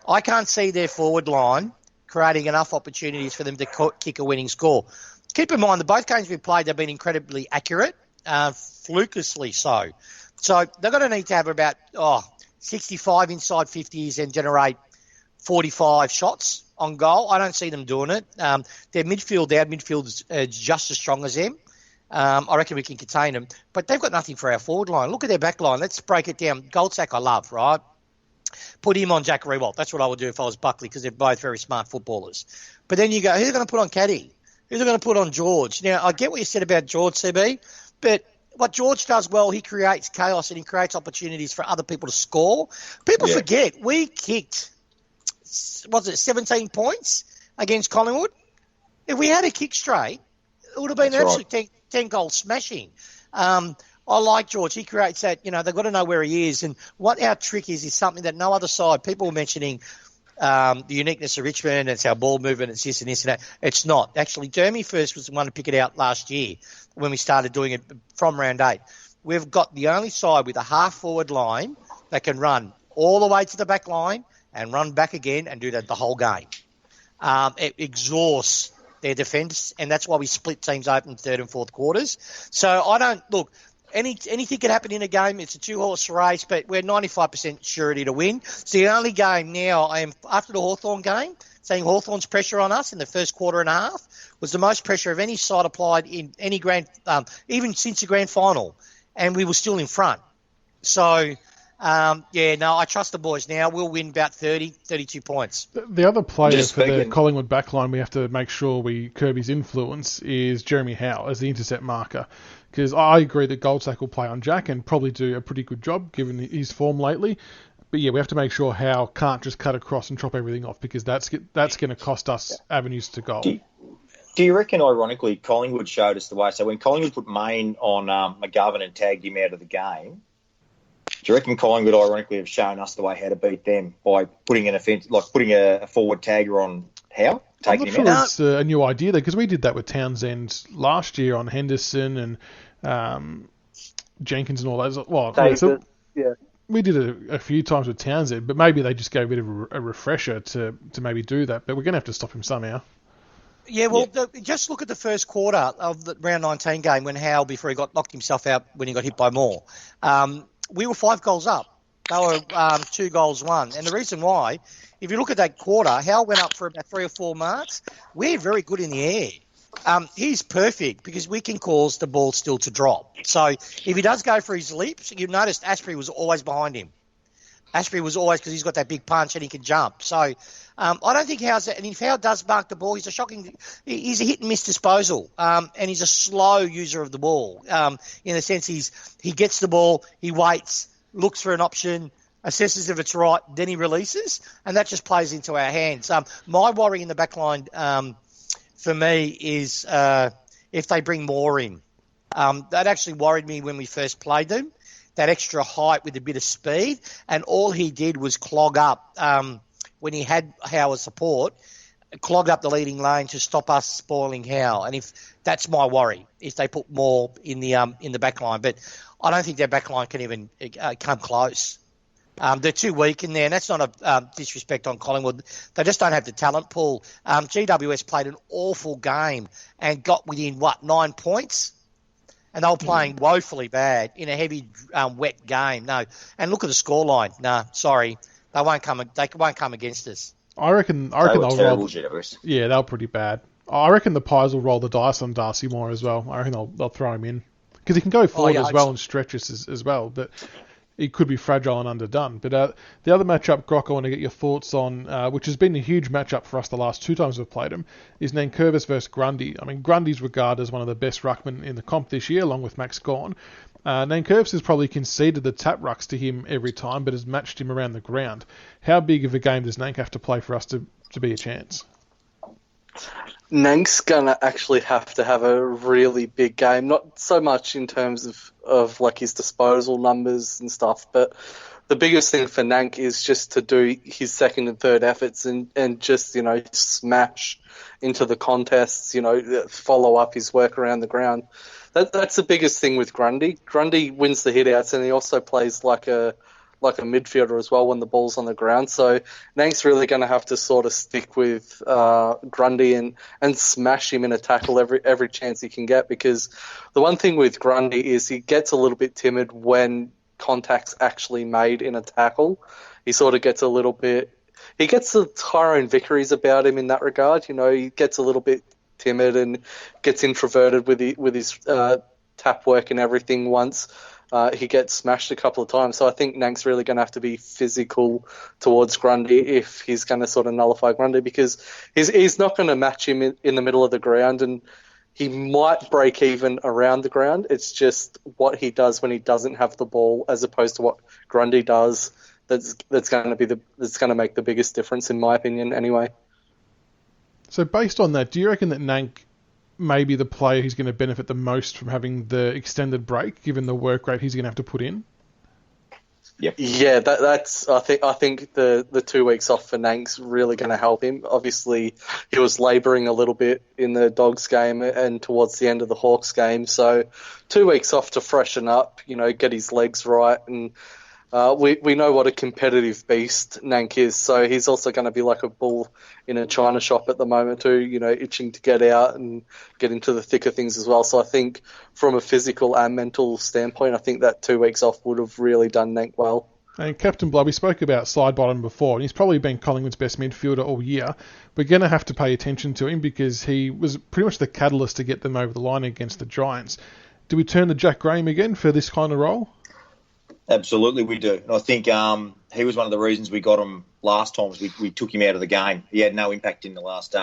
I can't see their forward line creating enough opportunities for them to kick a winning score. Keep in mind, the both games we've played have been incredibly accurate, flukelessly so. So they're going to need to have about 65 inside 50s and generate 45 shots on goal. I don't see them doing it. Our midfield is just as strong as them. I reckon we can contain them. But they've got nothing for our forward line. Look at their back line. Let's break it down. Goldsack I love, right? Put him on Jack Riewoldt. That's what I would do if I was Buckley because they're both very smart footballers. But then you go, who are they going to put on Caddy? who they're going to put on George. Now, I get what you said about George, CB, but what George does well, he creates chaos and he creates opportunities for other people to score. People forget we kicked, 17 points against Collingwood? If we had a kick straight, it would have been absolute 10-goal smashing. I like George. He creates that, they've got to know where he is. And what our trick is something that no other side, people were mentioning the uniqueness of Richmond, it's our ball movement, it's this and this and that. It's not. Actually, Jeremy first was the one to pick it out last year when we started doing it from round 8. We've got the only side with a half-forward line that can run all the way to the back line and run back again and do that the whole game. It exhausts their defence, and that's why we split teams open third and fourth quarters. So I don't – look, anything can happen in a game. It's a two-horse race, but we're 95% surety to win. It's the only game now I am – after the Hawthorn game, saying Hawthorn's pressure on us in the first quarter and a half was the most pressure of any side applied in any grand even since the grand final, and we were still in front. So – I trust the boys now. We'll win about 30, 32 points. The other player for the Collingwood backline we have to make sure we curb his influence is Jeremy Howe as the intercept marker. Because I agree that Goldsack will play on Jack and probably do a pretty good job given his form lately. But we have to make sure Howe can't just cut across and chop everything off because that's going to cost us avenues to goal. Do you reckon, ironically, Collingwood showed us the way? So when Collingwood put Mayne on McGovern and tagged him out of the game, do you reckon Collingwood ironically have shown us the way how to beat them by putting an offense, like putting a forward tagger on Howe, taking him out? It's a new idea there because we did that with Townsend last year on Henderson and Jenkins and all those. Well, we did it a few times with Townsend, but maybe they just gave a bit of a refresher to maybe do that. But we're going to have to stop him somehow. Yeah, well, just look at the first quarter of the round 19 game when Howe, before he knocked himself out when he got hit by Moore. We were 5 goals up. They were 2 goals won. And the reason why, if you look at that quarter, Howe went up for about 3 or 4 marks. We're very good in the air. He's perfect because we can cause the ball still to drop. So if he does go for his leaps, you've noticed Asprey was always behind him. Asprey was always, because he's got that big punch and he can jump. So I don't think Howe's, and if Howe does mark the ball, he's a hit and miss disposal. And he's a slow user of the ball. In the sense he gets the ball, he waits, looks for an option, assesses if it's right, then he releases, and that just plays into our hands. My worry in the back line for me is if they bring more in. That actually worried me when we first played them. That extra height with a bit of speed, and all he did was clog up when he had Howe as support, clog up the leading lane to stop us spoiling Howe. And if that's my worry, if they put more in the back line, but I don't think their back line can even come close. They're too weak in there, and that's not a disrespect on Collingwood. They just don't have the talent pool. GWS played an awful game and got within 9 points. And they were playing woefully bad in a heavy, wet game. No, and look at the scoreline. No, sorry, they won't come against us. I reckon they'll roll. Yeah, they were pretty bad. I reckon the Pies will roll the dice on Darcy Moore as well. I reckon they'll throw him in because he can go forward as well and stretch us as well. But he could be fragile and underdone. But the other matchup, Grock, I want to get your thoughts on, which has been a huge matchup for us the last 2 times we've played him, is Nankervis versus Grundy. I mean, Grundy's regarded as one of the best ruckmen in the comp this year, along with Max Gawn. Nankervis has probably conceded the tap rucks to him every time, but has matched him around the ground. How big of a game does Nank have to play for us to be a chance? Nank's going to actually have to have a really big game, not so much in terms of like his disposal numbers and stuff, but the biggest thing for Nank is just to do his second and third efforts and just, smash into the contests, follow up his work around the ground. That's the biggest thing with Grundy. Grundy wins the hitouts and he also plays like a midfielder as well when the ball's on the ground. So Nank's really going to have to sort of stick with Grundy and smash him in a tackle every chance he can get, because the one thing with Grundy is he gets a little bit timid when contact's actually made in a tackle. He sort of gets a little bit... He gets the Tyrone Vickeries about him in that regard. He gets a little bit timid and gets introverted with his tap work and everything once he gets smashed a couple of times. So I think Nank's really going to have to be physical towards Grundy if he's going to sort of nullify Grundy, because he's not going to match him in the middle of the ground, and he might break even around the ground. It's just what he does when he doesn't have the ball, as opposed to what Grundy does. That's going to make the biggest difference, in my opinion, anyway. So based on that, do you reckon that Nank may be the player who's going to benefit the most from having the extended break, given the work rate he's going to have to put in? Yep. Yeah, that's. I think the 2 weeks off for Nank's really going to help him. Obviously, he was labouring a little bit in the Dogs game and towards the end of the Hawks game. So 2 weeks off to freshen up, get his legs right, and we know what a competitive beast Nank is. So he's also going to be like a bull in a china shop at the moment too, itching to get out and get into the thick of things as well. So I think from a physical and mental standpoint, I think that 2 weeks off would have really done Nank well. And Captain Blood, we spoke about Sidebottom before, and he's probably been Collingwood's best midfielder all year. We're going to have to pay attention to him because he was pretty much the catalyst to get them over the line against the Giants. Do we turn to Jack Graham again for this kind of role? Absolutely, we do. And I think he was one of the reasons we got him last time. Was we took him out of the game. He had no impact in the last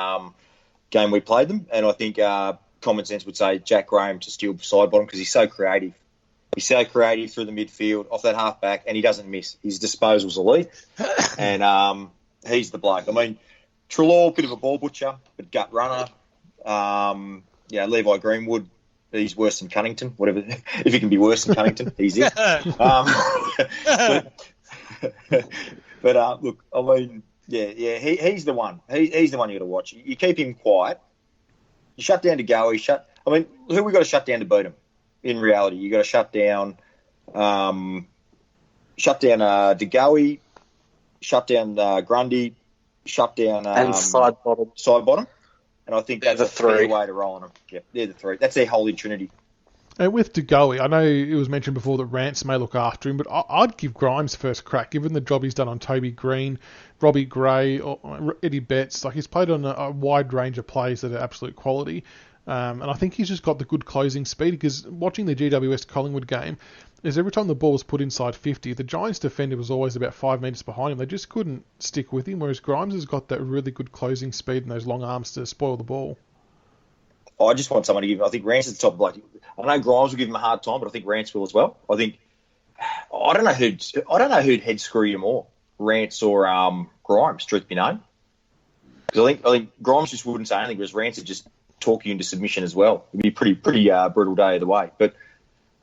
game we played them. And I think common sense would say Jack Graham to steal Sidebottom because he's so creative. He's so creative through the midfield, off that half back, and he doesn't miss. His disposal's elite. And he's the bloke. I mean, Treloar, bit of a ball butcher, but gut runner. Levi Greenwood, he's worse than Cunnington, whatever. If he can be worse than Cunnington, he's it. But look, I mean, he's the one. He's the one you got to watch. You keep him quiet. You shut down DeGoey. Who we got to shut down to beat him? In reality, you got to shut down DeGoey, shut down Grundy, shut down and Sidebottom. And I think that's the a fair three way to roll on them. Yeah, they're the three. That's their holy trinity. And with DeGoey, I know it was mentioned before that Rance may look after him, but I'd give Grimes first crack, given the job he's done on Toby Green, Robbie Gray, or Eddie Betts. Like, he's played on a wide range of plays that are absolute quality. And I think he's just got the good closing speed, because watching the GWS Collingwood game, is every time the ball was put inside 50, the Giants defender was always about 5 metres behind him. They just couldn't stick with him, whereas Grimes has got that really good closing speed and those long arms to spoil the ball. I just want someone to give. I think Rance is the top of the bloke. I know Grimes will give him a hard time, but I think Rance will as well. I don't know who'd head screw you more, Rance or Grimes. Truth be known, because I think Grimes just wouldn't say anything, whereas Rance would just talk you into submission as well. It'd be a pretty brutal day either way. But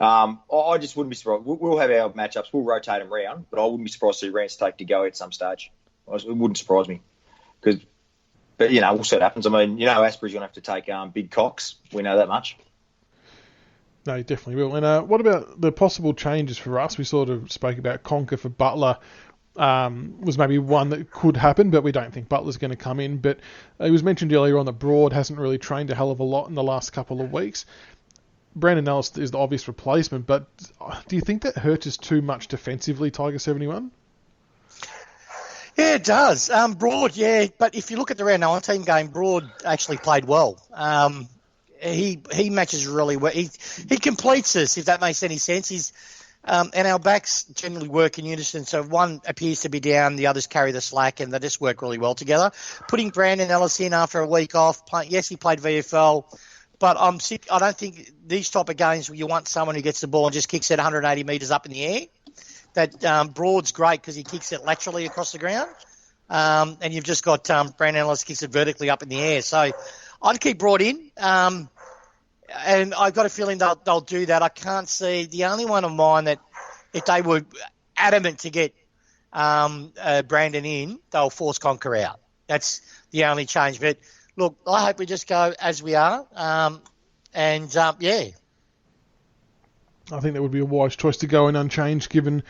I just wouldn't be surprised. We'll have our matchups. We'll rotate them around, but I wouldn't be surprised to see Rance take to go at some stage. It wouldn't surprise me. But, we'll see what happens. I mean, Asprey's going to have to take Big Cox. We know that much. No, he definitely will. And what about the possible changes for us? We sort of spoke about Conker for Butler. Was maybe one that could happen, but we don't think Butler's going to come in. But it was mentioned earlier on that Broad hasn't really trained a hell of a lot in the last couple of weeks. Brandon Ellis is the obvious replacement, but do you think that hurts us too much defensively, Tiger71? Yeah, it does. Broad, yeah, but if you look at the round 19 game, Broad actually played well. He matches really well. He completes us, if that makes any sense. And our backs generally work in unison. So if one appears to be down, the others carry the slack, and they just work really well together. Putting Brandon Ellis in after a week off, yes, he played VFL, but I'm sick. I don't think these type of games where you want someone who gets the ball and just kicks it 180 metres up in the air. That Broad's great because he kicks it laterally across the ground. And you've just got Brandon Ellis kicks it vertically up in the air. So I'd keep Broad in. And I've got a feeling they'll do that. I can't see the only one of mine that if they were adamant to get Brandon in, they'll force Conker out. That's the only change. But look, I hope we just go as we are. Yeah. I think that would be a wise choice to go in unchanged given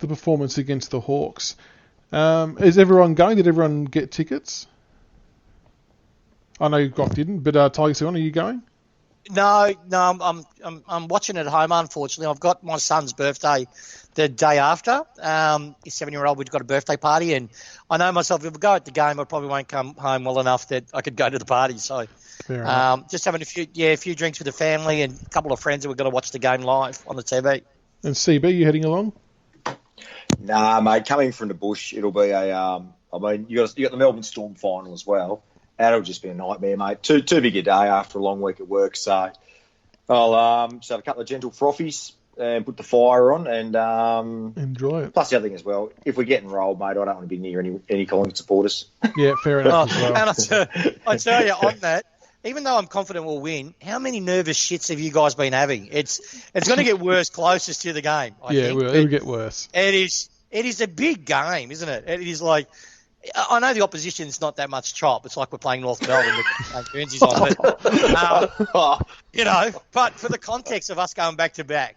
the performance against the Hawks. Is everyone going? Did everyone get tickets? I know Grock didn't, but Tiger71, are you going? No, I'm watching at home. Unfortunately, I've got my son's birthday the day after. His 7-year-old. We've got a birthday party, and I know myself. If I go at the game, I probably won't come home well enough that I could go to the party. So, just having a few drinks with the family and a couple of friends, and we're going to watch the game live on the TV. And CB, you heading along? Nah, mate. Coming from the bush, it'll be a. I mean, you got the Melbourne Storm final as well. That'll just be a nightmare, mate. Too big a day after a long week at work. So I'll just have a couple of gentle frothies and put the fire on and enjoy it. Plus the other thing as well, if we're getting rolled, mate, I don't want to be near any Collingwood supporters. Yeah, fair enough as well. And I tell you on that, even though I'm confident we'll win, how many nervous shits have you guys been having? It's going to get worse closest to the game. I think. It'll get worse. It is a big game, isn't it? It is like, I know the opposition's not that much chop. It's like we're playing North Melbourne with Guernseys on, but for the context of us going back to back,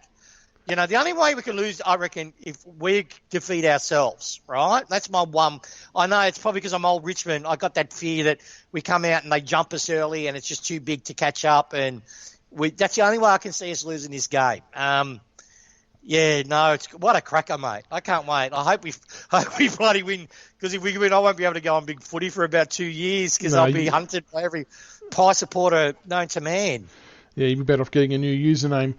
the only way we can lose, I reckon, if we defeat ourselves, right? That's my one. I know it's probably because I'm old Richmond. I got that fear that we come out and they jump us early and it's just too big to catch up. And that's the only way I can see us losing this game. What a cracker, mate. I can't wait. I hope we bloody win, because if we win, I won't be able to go on BigFooty for about 2 years because I'll be hunted by every Pie supporter known to man. Yeah, you'd be better off getting a new username.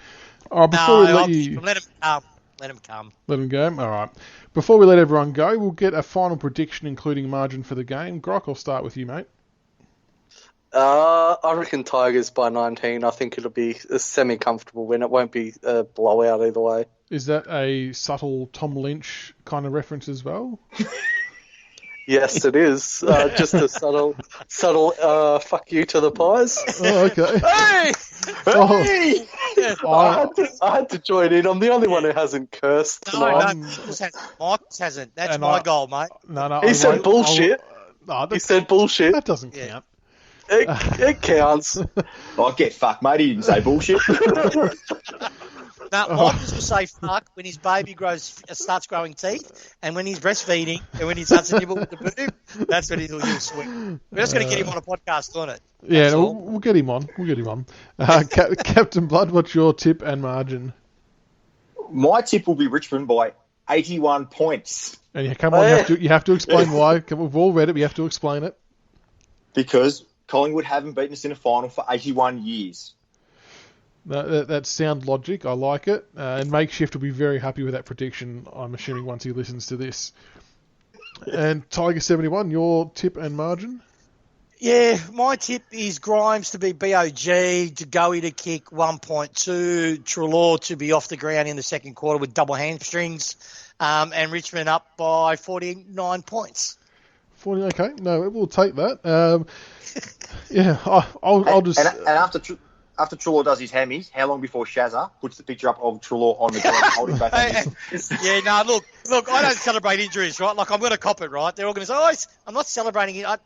All right, before we let him come. Let him come. Let him go? All right. Before we let everyone go, we'll get a final prediction, including margin for the game. Grock, I'll start with you, mate. I reckon Tigers by 19. I think it'll be a semi-comfortable win. It won't be a blowout either way. Is that a subtle Tom Lynch kind of reference as well? Yes, it is. Just a subtle fuck you to the Pies. Oh, okay. Hey! Oh. Hey! I had to join in. I'm the only one who hasn't cursed tonight. Marcus hasn't. That's my goal, mate. No. He said bullshit. He said bullshit. That doesn't count. It counts. Get fucked, mate. He didn't say bullshit. No, Marcus will say fuck when his baby starts growing teeth, and when he's breastfeeding, and when he starts to nibble with the boob, that's when he'll swing. We're just going to get him on a podcast on it. Yeah, we'll get him on. Captain Blood, what's your tip and margin? My tip will be Richmond by 81 points. And come on, you have to explain why. We've all read it, but you have to explain it. Because Collingwood haven't beaten us in a final for 81 years. That's sound logic. I like it. And Makeshift will be very happy with that prediction, I'm assuming, once he listens to this. And Tiger71, your tip and margin? Yeah, my tip is Grimes to be BOG, to Goey to kick 1.2, Treloar to be off the ground in the second quarter with double hamstrings, and Richmond up by 49 points. 40, okay. No, we'll take that. I'll just... And after Treloar does his hammies, how long before Shazza puts the picture up of Treloar on the ground holding both hands? Look, I don't celebrate injuries, right? Like, I'm going to cop it, right? They're all going to say, I'm not celebrating it. I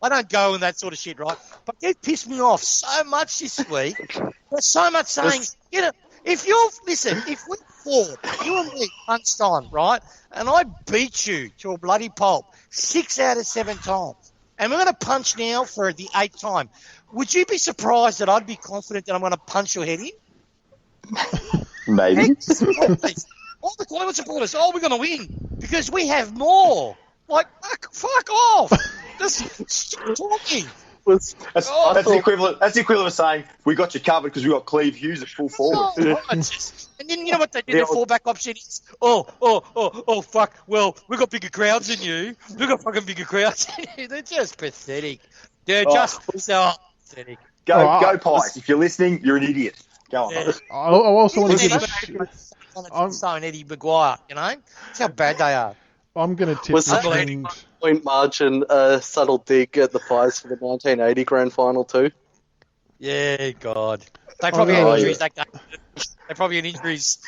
don't go in that sort of shit, right? But they pissed me off so much this week. There's so much saying, if we fought, you and me, lunchtime, right? And I beat you to a bloody pulp 6 out of 7 times. And we're going to punch now for the 8th time. Would you be surprised that I'd be confident that I'm going to punch your head in? Maybe. All the Collingwood supporters, we're going to win because we have more. Like, fuck off. Just stop talking. That's the equivalent. That's the equivalent of saying we got you covered because we got Cleve Hughes at full forward. And then you know what they did? The fallback option is, fuck. Well, we got bigger crowds than you. We got fucking bigger crowds than you. They're just pathetic. They're just so pathetic. Go Pies! If you're listening, you're an idiot. Go on. Yeah. I also want to give Eddie Maguire. That's how bad they are. I'm going to tip Was that point margin a subtle dig at the Pies for the 1980 grand final too? Yeah, God. They probably had injuries that game. They probably had injuries.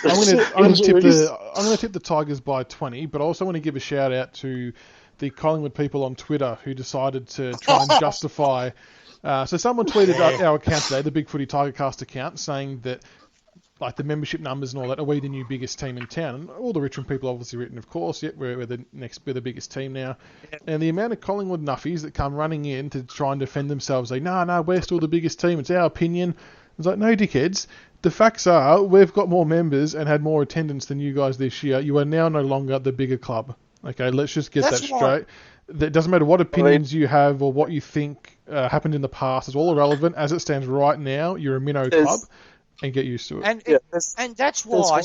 I'm going to tip the Tigers by 20, but I also want to give a shout out to the Collingwood people on Twitter who decided to try and justify. So someone tweeted our account today, the BigFooty Tigercast account, saying that like the membership numbers and all that, are we the new biggest team in town? And all the Richmond people obviously written, of course, we're the biggest team now. Yeah. And the amount of Collingwood nuffies that come running in to try and defend themselves, like, no, we're still the biggest team. It's our opinion. It's like, no, dickheads. The facts are we've got more members and had more attendance than you guys this year. You are now no longer the bigger club. Okay, let's just get that straight. It doesn't matter what opinions you have or what you think happened in the past. It's all irrelevant. As it stands right now, you're a minnow club. and get used to it. And that's why,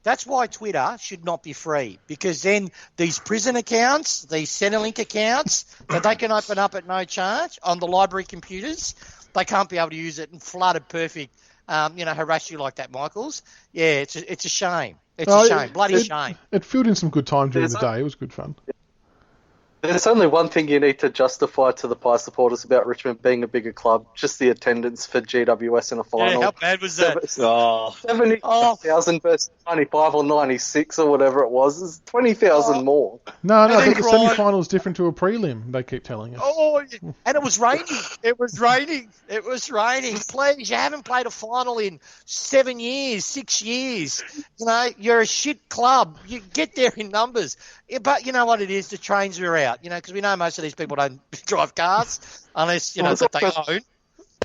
that's why Twitter should not be free, because then these prison accounts, these Centrelink accounts that they can open up at no charge on the library computers, they can't be able to use it and flood it perfect, harass you like that, Michaels. Yeah, it's a shame. It's a shame, bloody shame. It filled in some good time during the day. It was good fun. There's only one thing you need to justify to the Pie supporters about Richmond being a bigger club, just the attendance for GWS in a final. Yeah, how bad was that? 70,000 versus 95 or 96 or whatever it was. It's 20,000 more. No, I think the semi-final is different to a prelim, they keep telling us. Oh, and it was raining. It was raining. Please, you haven't played a final in 7 years, 6 years. You're a shit club. You get there in numbers. But you know what it is? The trains are out, because we know most of these people don't drive cars unless, that they own.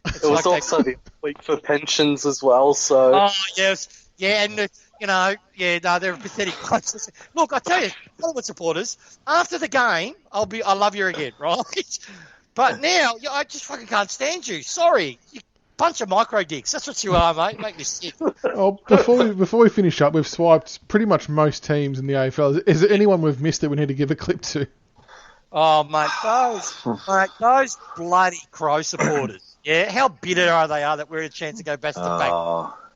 It was also the week for pensions as well, so... Oh, yes. Yeah, and, they're pathetic. Look, I tell you, Collingwood supporters, after the game, I love you again, right? But now, I just fucking can't stand you. Sorry. You bunch of micro dicks. That's what you are, mate. Make me sick. Oh, before we finish up, we've swiped pretty much most teams in the AFL. Is there anyone we've missed that we need to give a clip to? Oh, mate, those bloody Crow supporters. Yeah, how bitter are they that we're a chance to go back to the back?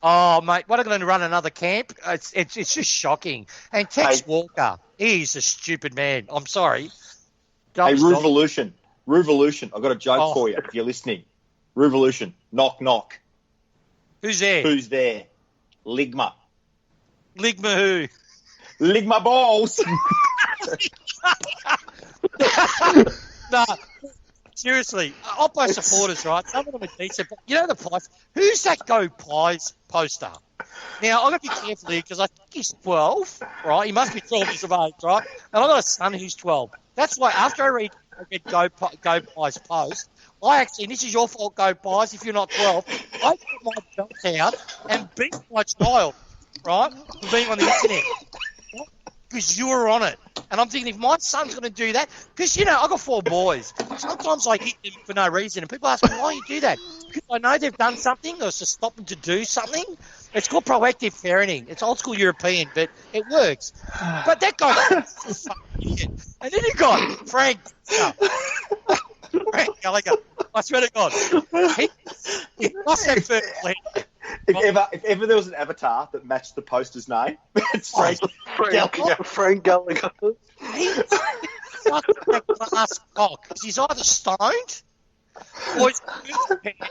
Oh, mate, what are going to run another camp? It's just shocking. And Tex Walker, he's a stupid man. I'm sorry. Hey, Revolution, I've got a joke for you if you're listening. Revolution, knock, knock. Who's there? Ligma. Ligma who? Ligma balls. No, seriously, oppo supporters, right? Some of them are decent, but the Pies. Who's that Go Pies poster? Now, I've got to be careful here because I think he's 12, right? He must be 12 years of age, right? And I've got a son who's 12. That's why after I read Go Pies post, this is your fault, Go Pies, if you're not 12, I put my belt out and beat my child, right, for being on the internet. Because you were on it. And I'm thinking, if my son's going to do that, because, I've got 4 boys. Sometimes I hit them for no reason. And people ask me, why you do that? Because I know they've done something or it's to stop them to do something. It's called proactive parenting. It's old school European, but it works. But that guy's a fucking idiot. And then you got Frank Gallagher. I swear to God. He lost that first leg. If ever there was an avatar that matched the poster's name, it's Frank Gallagher. He's fucking that glass cock. He's either stoned or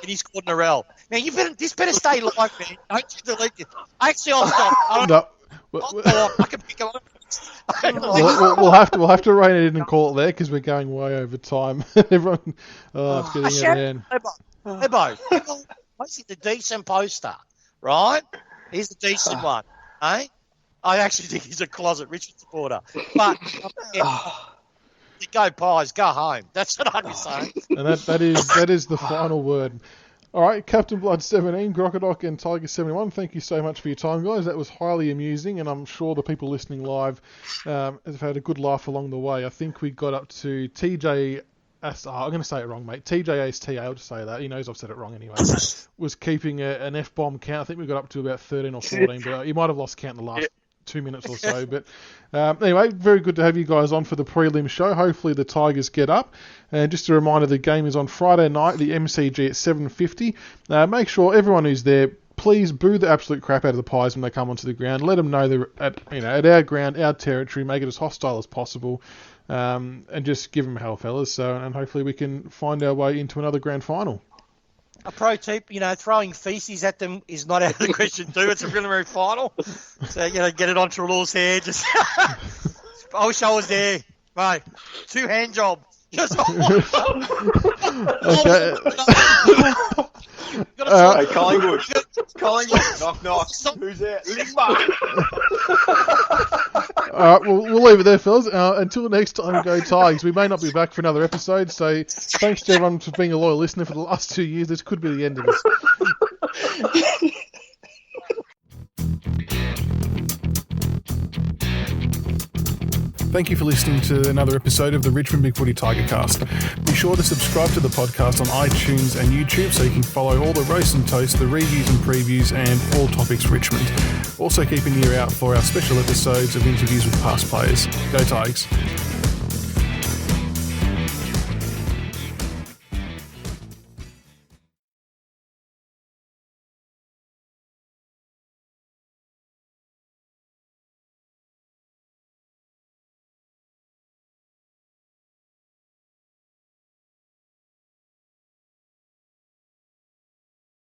he's called Narelle. Now, this better stay live, man. Don't you delete it. Actually, I'll stop. I can pick him up. We'll have to rein it in and call it there because we're going way over time. Everyone, it's getting out of hand. Ebbo. He's a decent poster, right? He's a decent one, eh? I actually think he's a closet Richmond supporter. But go Pies, go home. That's what I'm saying. And that is the final word. All right, Captain Blood17, Grockadoc, and Tiger71, thank you so much for your time, guys. That was highly amusing, and I'm sure the people listening live have had a good laugh along the way. I think we got up to TJ... I'm going to say it wrong, mate. TJAST, I'll just say that. He knows I've said it wrong anyway. Was keeping an F-bomb count. I think we got up to about 13 or 14, but you might have lost count in the last 2 minutes or so. But anyway, very good to have you guys on for the prelim show. Hopefully the Tigers get up. And just a reminder, the game is on Friday night, the MCG at 7:50. Make sure everyone who's there, please boo the absolute crap out of the Pies when they come onto the ground. Let them know they're at our ground, our territory. Make it as hostile as possible. And just give them hell, fellas. And hopefully we can find our way into another grand final. A pro tip, throwing feces at them is not out of the question too. It's a preliminary final. So, get it on Trelaw's hair. Just, I wish I was there. Mate, 2-hand job. Just Okay. Hey, Collingwood, knock, knock. Who's there? Ligma. All right, we'll leave it there, fellas. Until next time, go Tigers. We may not be back for another episode, so thanks to everyone for being a loyal listener for the last 2 years. This could be the end of us. Thank you for listening to another episode of the Richmond BigFooty Tigercast. Be sure to subscribe to the podcast on iTunes and YouTube so you can follow all the roast and toast, the reviews and previews, and all topics Richmond. Also keep an ear out for our special episodes of interviews with past players. Go Tigers.